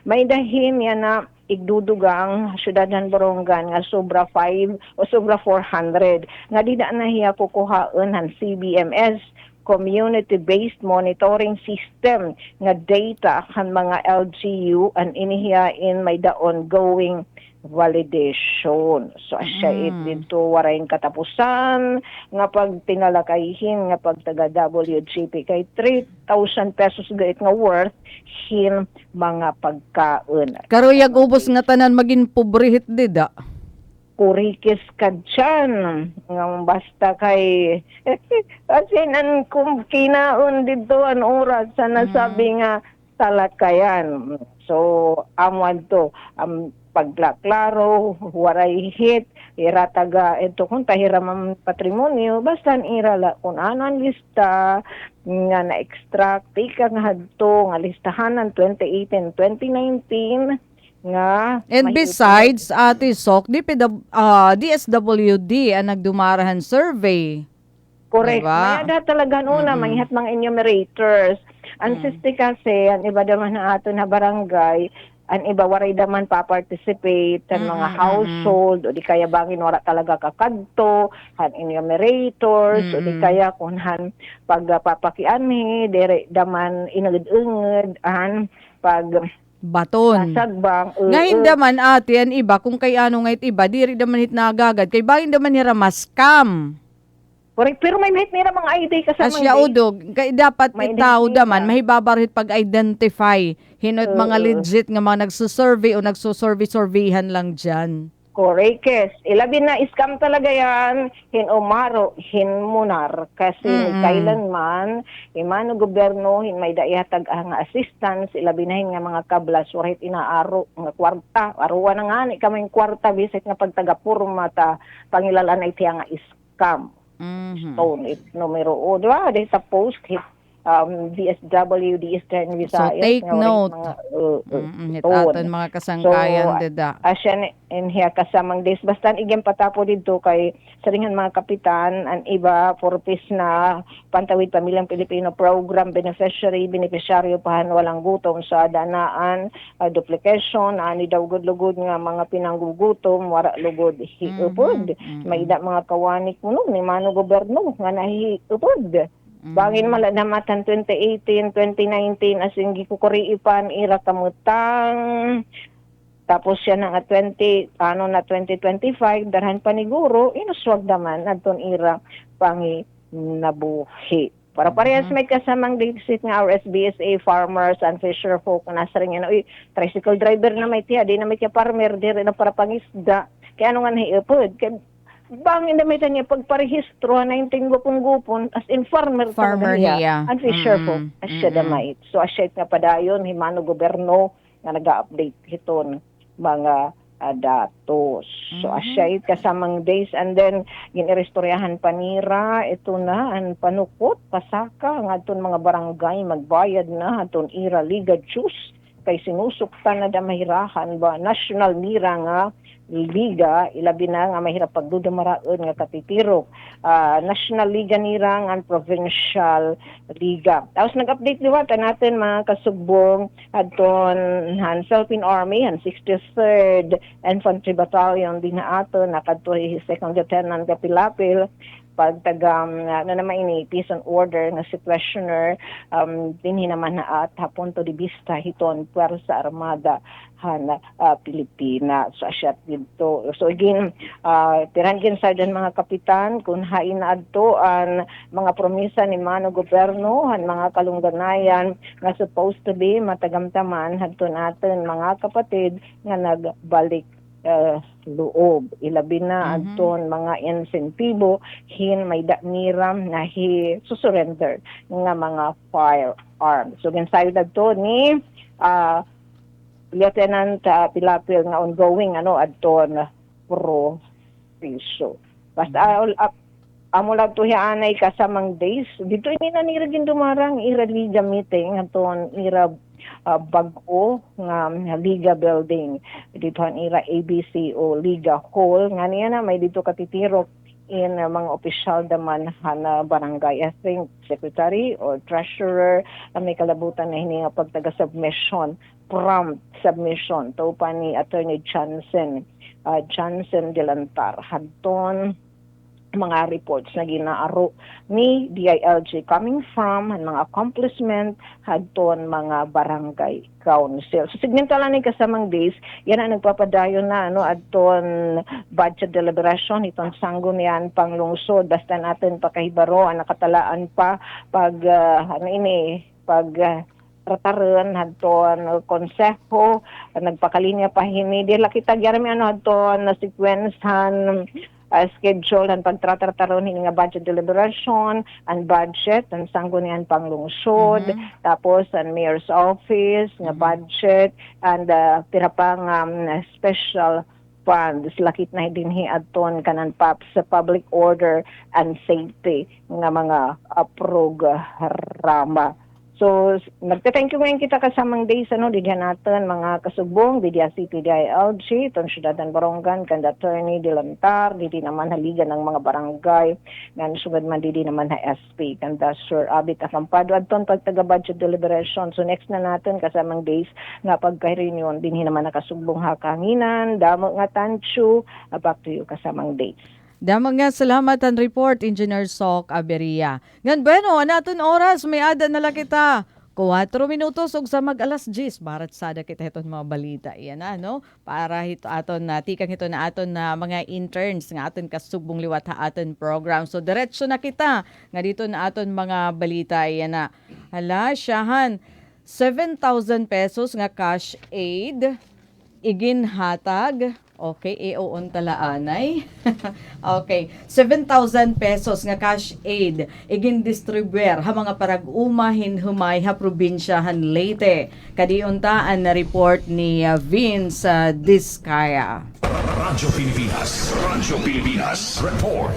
may dahin yan na igdudugang syudadan Borongan nga sobra 5 o sobra 400. Nga di na nahiya kukuhaan han CBMS, Community-Based Monitoring System nga data kan mga LGU and inihiyain may the ongoing validation. So asya dito warain katapusan nga pag tinalakayhin nga pag taga WGP kay 3,000 pesos gait nga worth hin mga pagkaon. Karuyag ubos nga tanan maging pobrehit dida. Kurikis ka dyan. Basta kay kasi nan kung kinaon dito ang oras sa nasabi nga talakayan. So amwan to paglaklaro, waray hit, irataga ito kung tahiramang patrimonyo, basta irala kung ano ang lista nga na-extract, tika nga hadto, nga listahan ng 2018-2019, nga And besides, Ate Sok, DSWD ang nagdumarahan survey. correct. Diba? May ada talaga una, mangihat mga enumerators. Ang siste kasi, ang iba naman na ato na barangay, ang iba waray daman pa-participate ang mga household o di kaya bangin wala talaga kakadto han enumerators o di kaya kunhan pagpapakiani dire daman inagid-unged an pag Baton. sasagbang Ngayon daman ate, ang iba, kung kay ano ngayit iba, diri daman hit nagagad. Kay bagay daman nira scam. correct pero may mahit nila mga ID kasama Asya udog, kay dapat May itaw identity daman, ka. mahibabarit pag-identify. Hinot mga legit nga mga nagsusurvey o nagsusurvey-surveyhan lang dyan. correct yes. Ilabi na scam talaga yan hinumaro hinmunar kasi kailanman imano gobyerno may daihatag nga assistance ilabi na nga mga kablas warhit inaaro nga kwarta aruwa na nga ni kamay kwarta bisit nga pagtagapurma ta pangilalan ay tiya nga scam. Stone it numero o diba they supposed hit DSW Eastern Visayas take nga waray note. mga Hitaton mga kasangkayan dida. Asya niya kasamang days basta igem patapo dito kay saringan mga kapitan ang iba purpose na Pantawid Pamilyang Pilipino Program beneficiaryo pahan walang gutom sa danaan duplication ani daw lugod nga mga pinanggugutom wara lugod hiupod may ida mga kawanik mo ni mano gobyerno nga nahiupod. Bangin maladamatan 2018, 2019 as yung gikukuriipan ira kamutang tapos siya nga 2025 darhan paniguro inuswag naman adton ira pangi nabuhi. Para parehas may kasamang district nga RSBSA farmers and fisher folk na nasa rin yan. Uy, tricycle driver na may tiya, di na may tiya farmer, di rin na para pangisda. Kaya ano nga nahiupod? bangin na may niya pagparehistro na yung tinggupong-gupon as in farmer Farmer talaga niya. ang fisher po as siya damay. So asyait nga padayon himano gobyerno nga naga-update hiton mga datos. So asyait kasamang days and then ginirestoryahan panira ito na ang panukot pasaka nga aton mga barangay magbayad na aton ira liga juice kay sinusuktan na da mahirahan ba national mira nga liga ilabi na nga mahirap pagdudumaraon nga katitiro national liga nira nga provincial liga. Tapos nag-update liwat natin mga kasugbong adton han Philippine Army han 63rd Infantry Battalion din na ato nakadto 2nd Lieutenant Kapilapil pagtagam na naman ini peace and order nga situationer dinhi naman na at hapon to di vista hiton Puwersa Armada han Pilipinas so asyat dito. So again tirangin sa dyan mga kapitan kung hain na adto ang mga promisa ni mano gobyerno han mga kalungganayan nga supposed to be matagamtaman hadto natin mga kapatid nga nagbalik loob ilabi na adton mga insentibo hin may damiram na susurrender nga mga firearms. So ginsayod adto ni Lieutenant Pilapil nga ongoing adton proviso. Basta amo lang to hianay kasamang days dito ini na niragin dumarang ira liga meeting aton ira bago nga Liga Building dito ang ira ABC o Liga Hall nga niya na may dito katitiro in mga opisyal daman na barangay I think secretary or treasurer may kalabutan na hini nga pagtaga-submission prompt submission to pa ni Attorney Johnson Delantar hadton mga reports na ginaaro ni DILG coming from mga accomplishment hadton mga barangay council. So sigmentalan ni kasamang days yan ang nagpapadayon na adton budget deliberation itong sanggunian panglungsod basta natin pakahibaro ang nakatalaan pa pag trataran hadton konseho nagpakalinya pa hini dila kita gyarami hadton na sequence han schedule ang pagtrataron nga budget deliberation and budget ang sanggunian panglungsod tapos ang mayor's office nga budget and pira pang special funds lakit na dinhi adton kanan PAP sa public order and safety nga mga programa. So, nagte-thank you ngayon kita kasamang days, didihan natin mga kasugbong, didihan City DILG, itong Syudadan Barongan, kanda Attorney Delantar, didi naman haligan ng mga barangay, nga sugad man didi naman ha SP, kanda Sir Abit Acampado, adton pagtaga-budget deliberation. So, next na natin kasamang days, nga pagka-reunion, dinhi naman nakasugbong hakanginan, damo nga tansyo, back to you kasamang days. Damang nga salamat ang report, Engineer Sok Aberia. Ngan bueno, anaton oras, may ada na lang kita. 4 minutos og sa mag-alas 10, barat sada kita iton mga balita. Iyan para hito aton na, tikang hito na aton na mga interns nga aton kasugbong liwat ha aton program. So, diretso na kita. Nga dito na aton mga balita. Iyan na. Hala, siyahan, 7,000 pesos nga cash aid, iginhatag. Okay, EOon talaanay. Okay, 7,000 pesos nga cash aid igin distribuer ha mga parag-umahin humay ha probinsyahan Leyte. Kadiuntaan na report ni Vince Diskaya. Radyo Pilipinas report.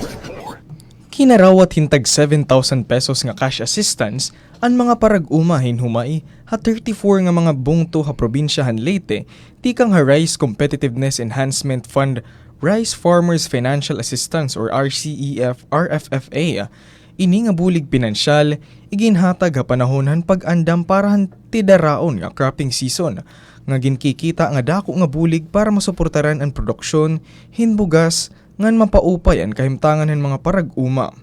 Kinarawat hintag 7,000 pesos nga cash assistance ang mga parag-umahin humay ha 34 nga mga bungto ha probinsyahan Leyte tikang ha Rice Competitiveness Enhancement Fund Rice Farmers Financial Assistance or RFFA. Ini nga bulig pinansyal iginhatag ha panahonhan pag-andam para han tidaraon nga cropping season nga ginkikita nga dako nga bulig para masuportaran ang produksyon hinbugas ngan mapaupay ang kahimtangan ng mga parag-uma.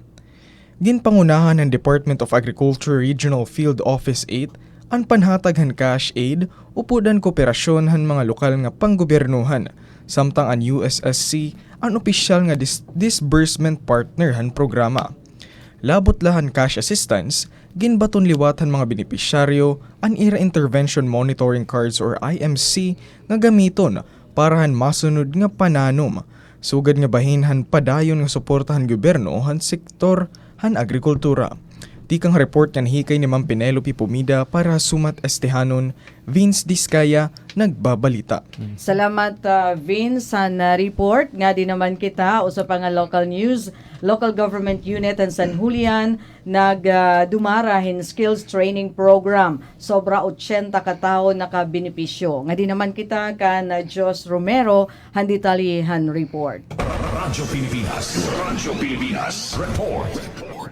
Ginpangunahan ng Department of Agriculture Regional Field Office 8 ang panhatag han cash aid upudan kooperasyon han mga lokal nga panggobyernuhan samtang ang USSC ang opisyal nga disbursement partner han programa. Labot lahan cash assistance, ginbaton liwat han mga benepisyaryo ang IRA Intervention Monitoring Cards or IMC nga gamiton para han masunod nga pananom. Sugad nga bahin han padayon nga suportahan gobyerno han sektor han agrikultura. Tikang report kan hikay ni Ma'am Penelope Pumida para sumat estehanon, Vince Diskaya nagbabalita. Salamat Vince sa report. Nga din naman kita usa pa nga local news, local government unit in San Julian dumarahin skills training program. Sobra 80 ka tawo nakabenepisyo. Nga din naman kita kan Jos Romero handitalihan report. Radyo Pilipinas Report.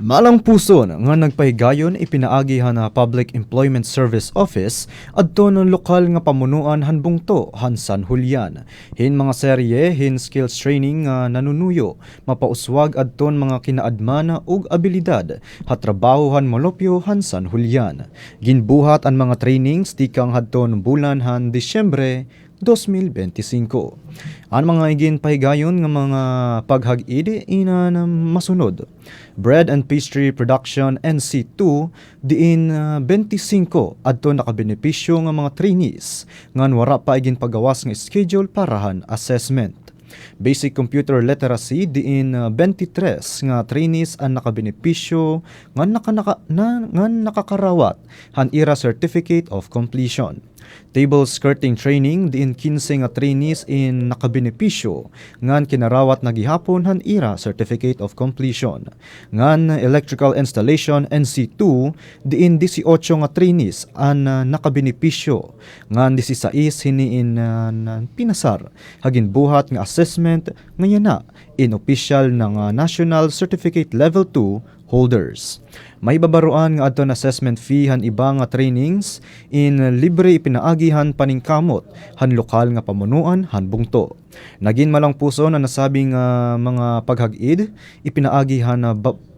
Malang puson nga nagpahigayon ipinaagihan na Public Employment Service Office adto ng lokal nga pamunuan han bungto han San Julian. Hin mga serye hin skills training nga nanunuyo mapauswag adton mga kinaadmana ug abilidad ha trabaho han molopyo han San Julian. Ginbuhat ang mga trainings tikang hadton bulan han Disyembre 2025. Ang mga igin pahigayon nga mga paghag-id ina na masunod. Bread and Pastry Production NC2 diin 25 adto nakabenepisyo nga mga trainees ngan wara pa igin pagawas nga schedule parahan assessment. Basic Computer Literacy diin 23 nga trainees ang nakabenepisyo ngan nakakarawat han IRA Certificate of Completion. Table skirting training diin 15 nga trainees in nakabenepisyo ngan kinarawat na gihapon han IRA Certificate of Completion. Ngan electrical installation NC2 diin 18 nga trainees an nakabenepisyo ngan 16 hiniin pinasar hagin buhat nga assessment ngayon na in official ng National Certificate Level 2 holders. May babaruan nga adton assessment fee han iba nga trainings in libre ipinaagihan paningkamot han lokal nga pamunuan han bungto. Nagin malang puso na nasabing mga paghag-id ipinaagihan na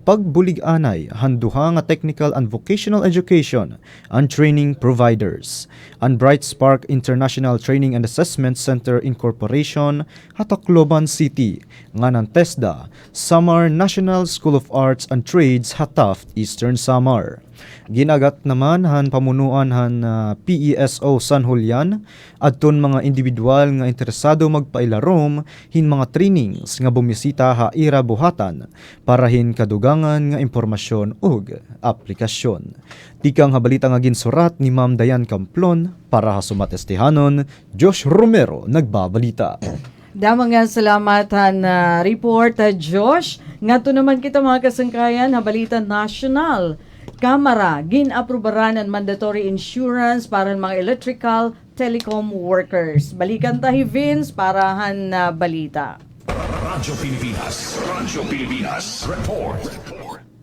pagbulig-anay han duha nga technical and vocational education and training providers. Ang Bright Spark International Training and Assessment Center Incorporation Hatacloban City nga ng TESDA, Samar National School of Arts and Trades Hataft Eastern Samar. Ginagat naman han pamunuan han PESO San Julian adton mga individual nga interesado magpailarom hin mga trainings nga bumisita ha IRA buhatan para hin kadugangan nga impormasyon ug aplikasyon. Tikang habalita nga ginsurat ni Ma'am Dayan Camplon para ha sumatestihanon, Josh Romero nagbabalita. Damang nga salamat han report Josh. Ngato naman kita mga kasangkayan habalita national. Kamara, gin-aprobaran ang mandatory insurance para ng mga electrical telecom workers. Balikan tahi Vince para han balita. Radyo Pilipinas Report.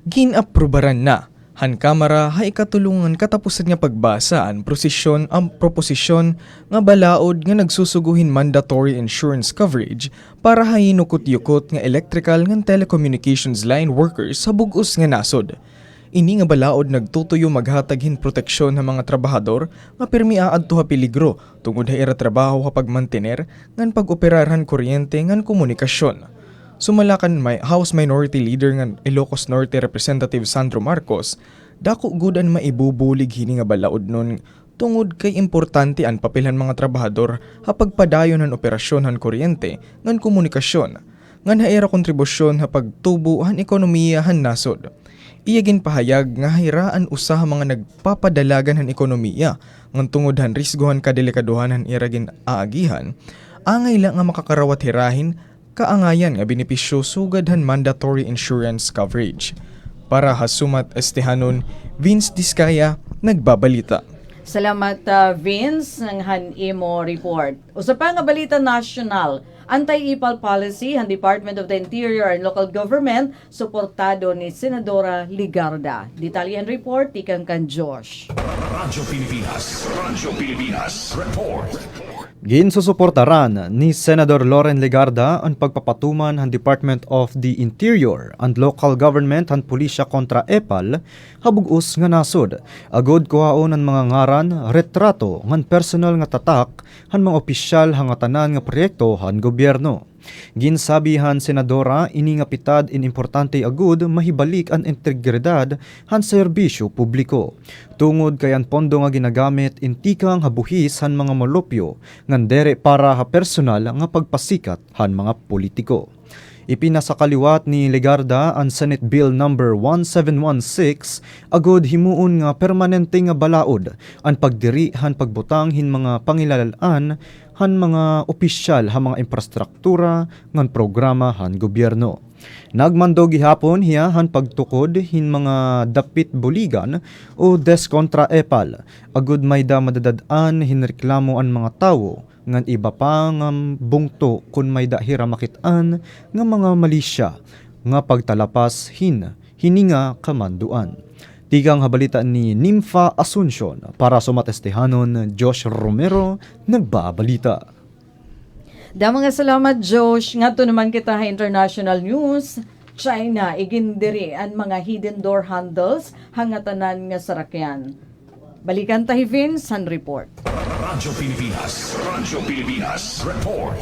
Ginaprobaran na han Kamara ha ikatulungan katapusan nga pagbasa ang proposisyon nga balaod nga nagsusuguhin mandatory insurance coverage para hinukot-yukot nga electrical nga telecommunications line workers sa bug-os nga nasod. Ini nga balaod nagtutuyo maghataghin proteksyon ng mga trabahador nga pirmi aadto ha peligro tungod ha ira trabaho ha pagmantener ngan pag-operarhan kuryente ngan komunikasyon. Sumalakan may House Minority Leader ngan Ilocos Norte Representative Sandro Marcos, dako gud an maibubulig hini nga balaod nun tungod kay importante an papelhan mga trabahador ha pagpadayon han operasyon han kuryente ngan komunikasyon ngan ha ira kontribusyon ha pagtubo han ekonomiya han nasod. Iyagin pahayag nga hiraan usa mga nagpapadalagan han ekonomiya ngan tungod han risgohan kadelikaduhan han iragin aagihan, angay lang nga makakarawat hirahin kaangayan nga benepisyo sugad han mandatory insurance coverage. Para hasumat estehanon, Vince Diskaya nagbabalita. Salamat Vince ng han imo report. Usa pa nga balita national. Anti-ipal policy ang Department of the Interior and Local Government suportado ni Senadora Ligarda. Detalyan report tikang kan Josh. Radyo Pilipinas Report. Ginsusuportaran ni Senador Loren Legarda ang pagpapatuman ng Department of the Interior and Local Government ang pulisya kontra EPAL habug-us nga nasod. Agod kuhaon ang mga ngaran, retrato ngan personal nga tatak han mga opisyal hang tanan nga proyekto han gobyerno. Ginsabihan senadora ini nga pitad in importante agud mahibalik ang integridad han serbisyo publiko. Tungod kay ang pondo nga ginagamit intikang habuhis han mga molopyo ngan dere para ha personal nga pagpasikat han mga politiko. Ipinasakaliwat ni Legarda ang Senate Bill No. 1716 agod himuon nga permanente nga balaod ang pagdiri han pagbutang hin mga pangilalaan han mga opisyal ha mga infrastruktura ngan programa han gobyerno. Nagmando gihapon hiya han pagtukod hin mga dapit buligan o deskontra epal agud may da madadad-an hinreklamo ang mga tawo ngan iba pa nga bungto kun may dahira makitaan nga mga malisya nga pagtalapas hininga kamanduan. Tigang habalita ni Nympha Asuncion para sa matestehanon Josh Romero nagbabalita. Da mga salamat Josh. Ngadto naman kita ha international news. China igindiri ang mga hidden door handles hangatanan nga sarakyan. Balikan tahi Vince han report. Radyo Pilipinas Report.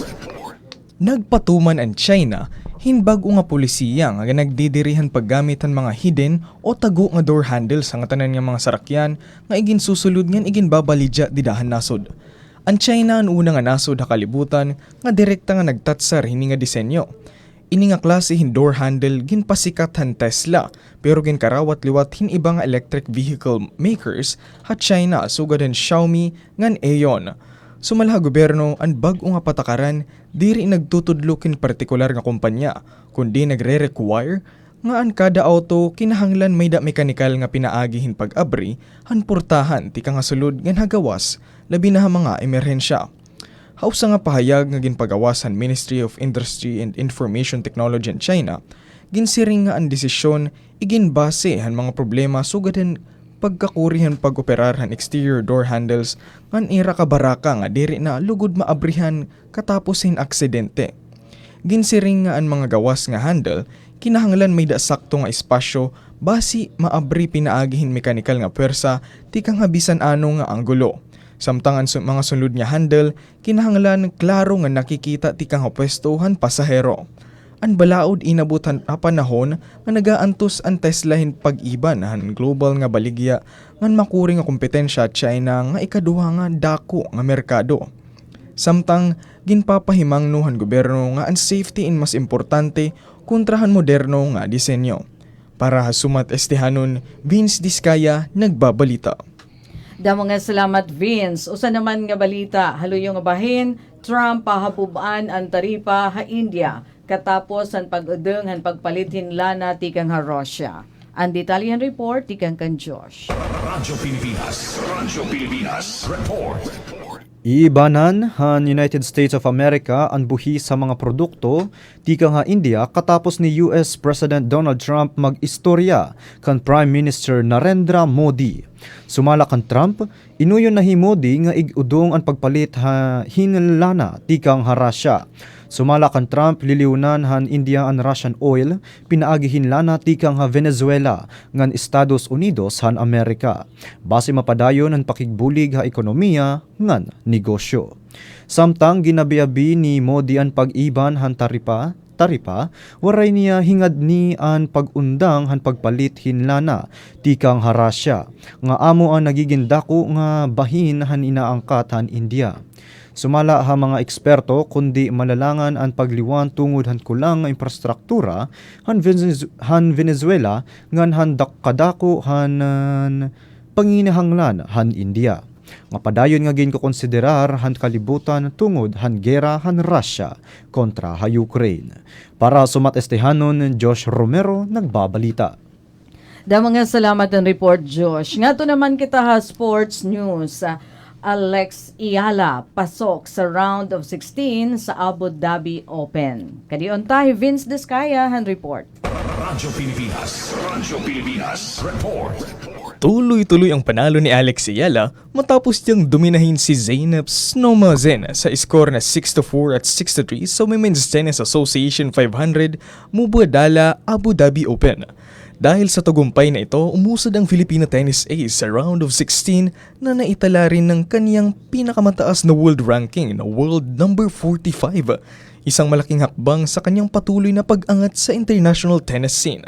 Nagpatuman ang China hinbag nga polisiya nga nagdidirihan paggamit ang mga hidden o tago nga door handles ang tanan nga mga sarakyan nga igin susulod ngan igin babalidya didahan nasod. Ang China ang una nga nasod ha kalibutan nga direkta nga nagtatsar hini nga disenyo. Ini nga klase hin door handle ginpasikat han Tesla pero ginkarawat-liwat hin iba nga electric vehicle makers ha China sugad han Xiaomi ngan Aeon. Sumalha gobyerno ang bag-o nga patakaran diri nagtutudlo kin partikular nga kumpanya kundi nagre-require nga ang kada auto kinahanglan may da mekanikal nga pinaagi hin pag-abri han portahan ti nga sulod ngan hagawas labi na ha mga emerhensya. Hausa nga pahayag nga ginpagawasan Ministry of Industry and Information Technology in China, ginsiring nga ang desisyon iginbase han mga problema sugadan pagkakurihan pag-operarhan exterior door handles ngan ira kabaraka nga diri na lugod maabrihan katapos hin aksidente. Ginsiring nga ang mga gawas nga handle kinahanglan may da sakto nga espasyo basi maabri pinaagihin mekanikal nga pwersa ti kang habisan ano nga anggulo. Samtang ang mga sulod nga handle, kinahanglan klaro nga nakikita ti kang pwestohan pasahero. Ang balaod inabutan a panahon nga nagaantos ang Tesla hin pag-iban han global nga baligya ngan makuri nga kompetensya China nga ikaduha nga dako nga merkado. Samtang ginpapahimang nuhan gobyerno nga ang safety in mas importante kontrahan moderno nga disenyo. Para sumat estehanon, Vince Diskaya nagbabalita. Da mga salamat Vince. Usa naman nga balita, haluyong nga bahin, Trump pahabuban ang taripa ha India katapos ang pag-udeng han pagpalitin lana tikang ha Russia. Ang detalyan report tikang kan Josh. Radyo Pilipinas Report. Iibanan han United States of America ang buhis sa mga produkto tikang ha India katapos ni US President Donald Trump mag-istorya kan Prime Minister Narendra Modi. Sumala kan Trump, inuyon na hi Modi nga igudong ang pagpalit ha hinlana tikang ha Russia. Sumala kan Trump, liliunan han India ang Russian oil, pinaagihin lana tikang ha Venezuela ngan Estados Unidos han Amerika. Base mapadayon ang pakigbulig ha ekonomiya ngan negosyo. Samtang ginabiabi ni Modi ang pag-iban han taripa, waray niya hingad ni ang pag-undang han pagpalit hinlana tikang ha Russia, nga amo ang nagiging dako nga bahin han inaangkat han India. Sumala ha mga eksperto kundi malalangan ang pagliwan tungod han kulang nga infrastruktura han Venezuela ngan han kadako han panginahanglan han India. Nga padayon nga ginkokonsiderar han kalibutan tungod han gera han Russia kontra ha Ukraine. Para sumatestehanon, Josh Romero nagbabalita. Da mga salamat ang report Josh. Ngato naman kita ha sports news. Alex Iyala pasok sa round of 16 sa Abu Dhabi Open. Kadiyon tayo Vince Diskaya han report. Radyo Pilipinas Report. Tuloy-tuloy ang panalo ni Alex Iyala matapos niyang dominahin si Zeynep Snomazen sa score na 6-4 at 6-3 sa Women's Tennis Association 500 Mubadala Abu Dhabi Open. Dahil sa tagumpay na ito, umusad ang Filipino tennis ace sa round of 16 na naitala rin ng kaniyang pinakamataas na world ranking na world number 45. Isang malaking hakbang sa kanyang patuloy na pag-angat sa international tennis scene.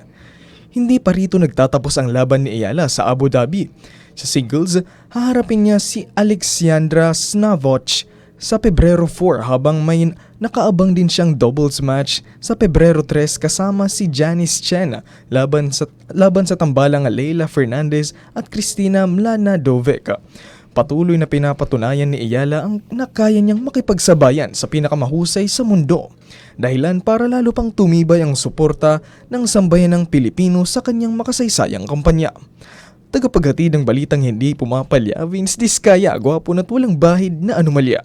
Hindi pa rito nagtatapos ang laban ni Ayala sa Abu Dhabi. Sa singles, haharapin niya si Alexandra Snavoch sa Pebrero 4 habang may nakaabang din siyang doubles match sa Pebrero 3 kasama si Janice Chen laban sa tambalang Leila Fernandez at Cristina Mlanadovic. Patuloy na pinapatunayan ni Ayala ang nakaya niyang makipagsabayan sa pinakamahusay sa mundo. Dahilan para lalo pang tumibay ang suporta ng sambayan ng Pilipino sa kanyang makasaysayang kampanya. Tagapaghatid ng balitang hindi pumapalya, Vince Diskaya, gwapo na't walang bahid na anomalya.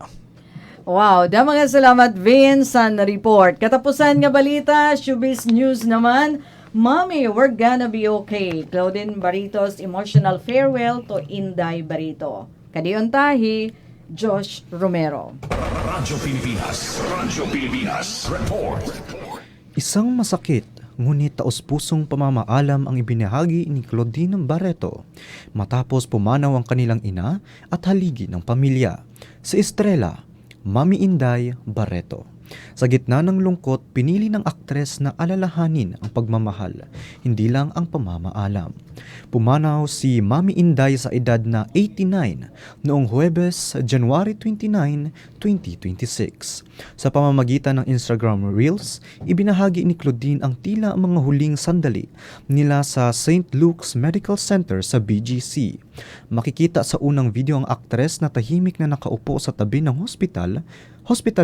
Wow, mga salamat Vince sa report. Katapusan nga balita, showbiz news naman. Mommy, we're gonna be okay. Claudine Barrito's emotional farewell to Inday Barrito. Kadiyon tahi, Josh Romero. Radyo Pilipinas. Report. Isang masakit ngunit taos-pusong pamamaalam ang ibinahagi ni Claudine Barreto matapos pumanaw ang kanilang ina at haligi ng pamilya, si Estrella, Mami Inday Barreto. Sa gitna ng lungkot, pinili ng aktres na alalahanin ang pagmamahal, hindi lang ang pamamaalam. Pumanaw si Mami Inday sa edad na 89 noong Huwebes, January 29, 2026. Sa pamamagitan ng Instagram Reels, ibinahagi ni Claudine ang tila mga huling sandali nila sa St. Luke's Medical Center sa BGC. Makikita sa unang video ang aktres na tahimik na nakaupo sa tabi ng hospital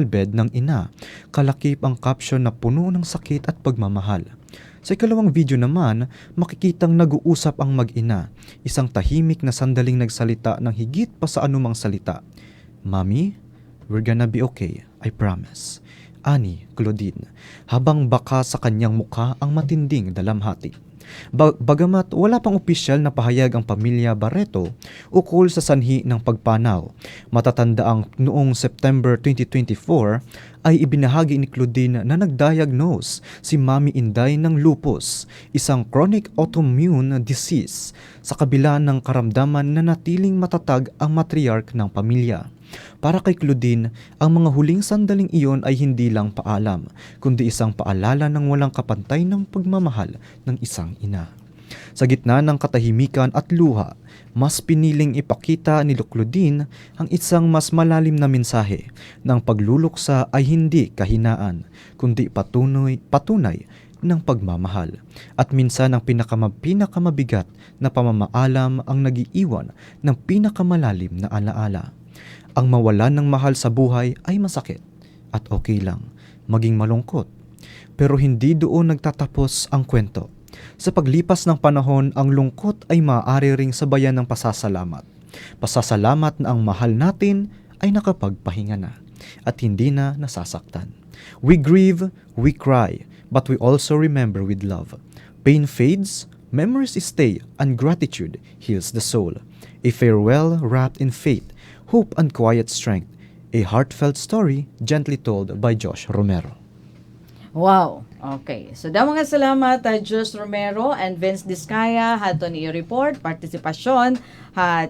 bed ng ina. Kalakip ang caption na puno ng sakit at pagmamahal. Sa ikalawang video naman, makikitang nag-uusap ang mag-ina, isang tahimik na sandaling nagsalita ng higit pa sa anumang salita. Mami, we're gonna be okay, I promise. Ani Claudine, habang baka sa kanyang mukha ang matinding dalamhati. Bagamat wala pang opisyal na pahayag ang pamilya Barreto ukol sa sanhi ng pagpanaw, matatanda ang noong September 2024 ay ibinahagi ni Claudine na nagdiagnose si Mami Inday ng lupus, isang chronic autoimmune disease. Sa kabila ng karamdaman na natiling matatag ang matriarch ng pamilya. Para kay Claudine, ang mga huling sandaling iyon ay hindi lang paalam, kundi isang paalala ng walang kapantay ng pagmamahal ng isang ina. Sa gitna ng katahimikan at luha, mas piniling ipakita ni Claudine ang isang mas malalim na mensahe ng pagluluksa ay hindi kahinaan, kundi patunay ng pagmamahal. At minsan ang pinakamabigat na pamamaalam ang nagiiwan ng pinakamalalim na alaala. Ang mawalan ng mahal sa buhay ay masakit at okay lang, maging malungkot. Pero hindi doon nagtatapos ang kwento. Sa paglipas ng panahon, ang lungkot ay maaari ring sabayan ng pasasalamat. Pasasalamat na ang mahal natin ay nakapagpahinga na at hindi na nasasaktan. We grieve, we cry, but we also remember with love. Pain fades, memories stay, and gratitude heals the soul. A farewell wrapped in faith, hope and quiet strength. A heartfelt story gently told by Josh Romero. Wow. Okay. So, mga salamat Josh Romero and Vince Diskaya haton i-report partisipasyon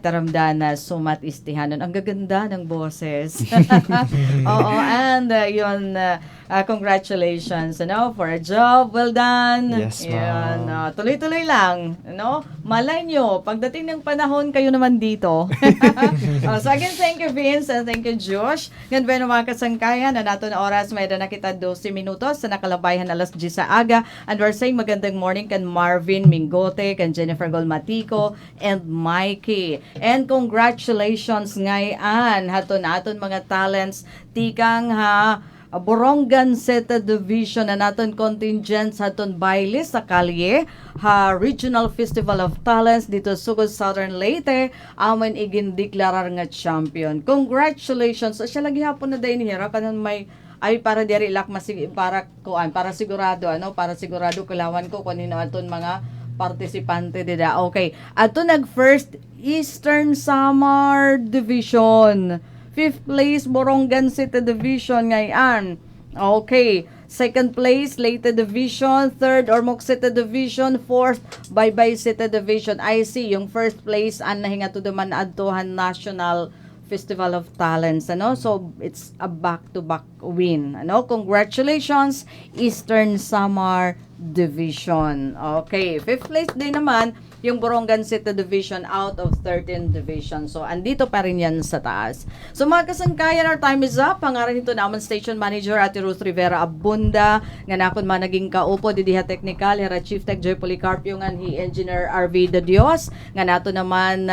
taramdan na sumat istihanon. Ang gaganda ng boses. Oo, and congratulations for a job well done. Yes, ma'am. Yan, tuloy-tuloy lang, Malay nyo, pagdating ng panahon kayo naman dito. So again, thank you Vince and thank you Josh. Yan ba mga kasangkayan na nato na oras may na nakita 12 minutos sa nakalabayhan alas 10 sa aga. And we're saying magandang morning kan Marvin Mingote, kan Jennifer Golmatico and Mikey. And congratulations ngayon haton mga talents tikang Borongan Seta Division na naton contingents haton baile sa Kalye Regional Festival of Talents dito Sugod Southern Leyte aman igindeklarar nga champion. Congratulations. Siya lagi hapon na day niya kanon may ay para diri lak para sigurado para sigurado kalawan ko kanino aton mga partisipante dida. Okay. Ato nag first Eastern Samar Division. 5th place, Borongan City Division ngayon. Okay. Second place, Leyte Division. Third, Ormoc City Division. Fourth, Baybay City Division. I see, yung first place, nahinga to naman Adtohan National Festival of Talents, ano? So, it's a back-to-back win, ano? Congratulations, Eastern Samar Division. Okay, fifth place din naman, yung Borongan City Division out of 13 divisions. So, andito pa rin yan sa taas. So, mga kasangkayan, our time is up. Pangaran nito naman Station Manager Ate Ruth Rivera Abunda, nga nakon man naging kaupo, didiha technical, hera Chief Tech Joy Policarpio, nga hi Engineer RV De Dios, nga nato naman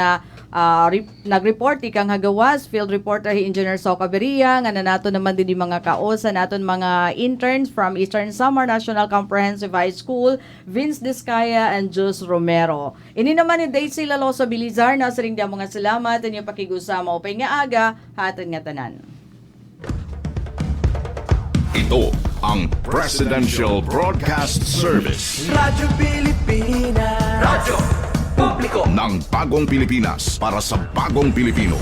nag-report ikang hagawas, field reporter hi Engineer Soca Beria, nga nato naman din mga kaosa naton mga interns from Eastern Samar National Comprehensive High School, Vince Discaya and Jus Romero. Ini naman ni Daisy Laloso Bilizar, nasa ring mga salamat inyong pakigusama upay nga aga, hatan nga tanan. Ito ang Presidential Broadcast Service Radyo Pilipinas. Radyo Publiko. ng Bagong Pilipinas para sa Bagong Pilipino.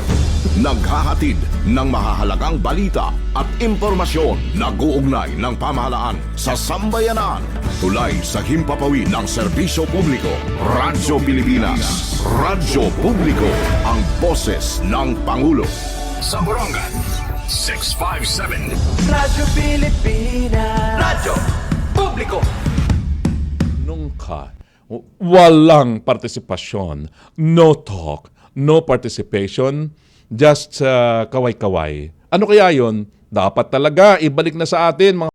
Naghahatid ng mahahalagang balita at impormasyon na guugnay ng pamahalaan sa sambayanan. Tulay sa himpapawid ng serbisyo publiko. Radyo Pilipinas. Radyo Publiko. Ang boses ng Pangulo. Sa Borongan, 657. Radyo Pilipinas. Radyo Publiko. Nungka, walang partisipasyon, no talk, no participation, just kaway-kaway. Ano kaya yon? Dapat talaga ibalik na sa atin mga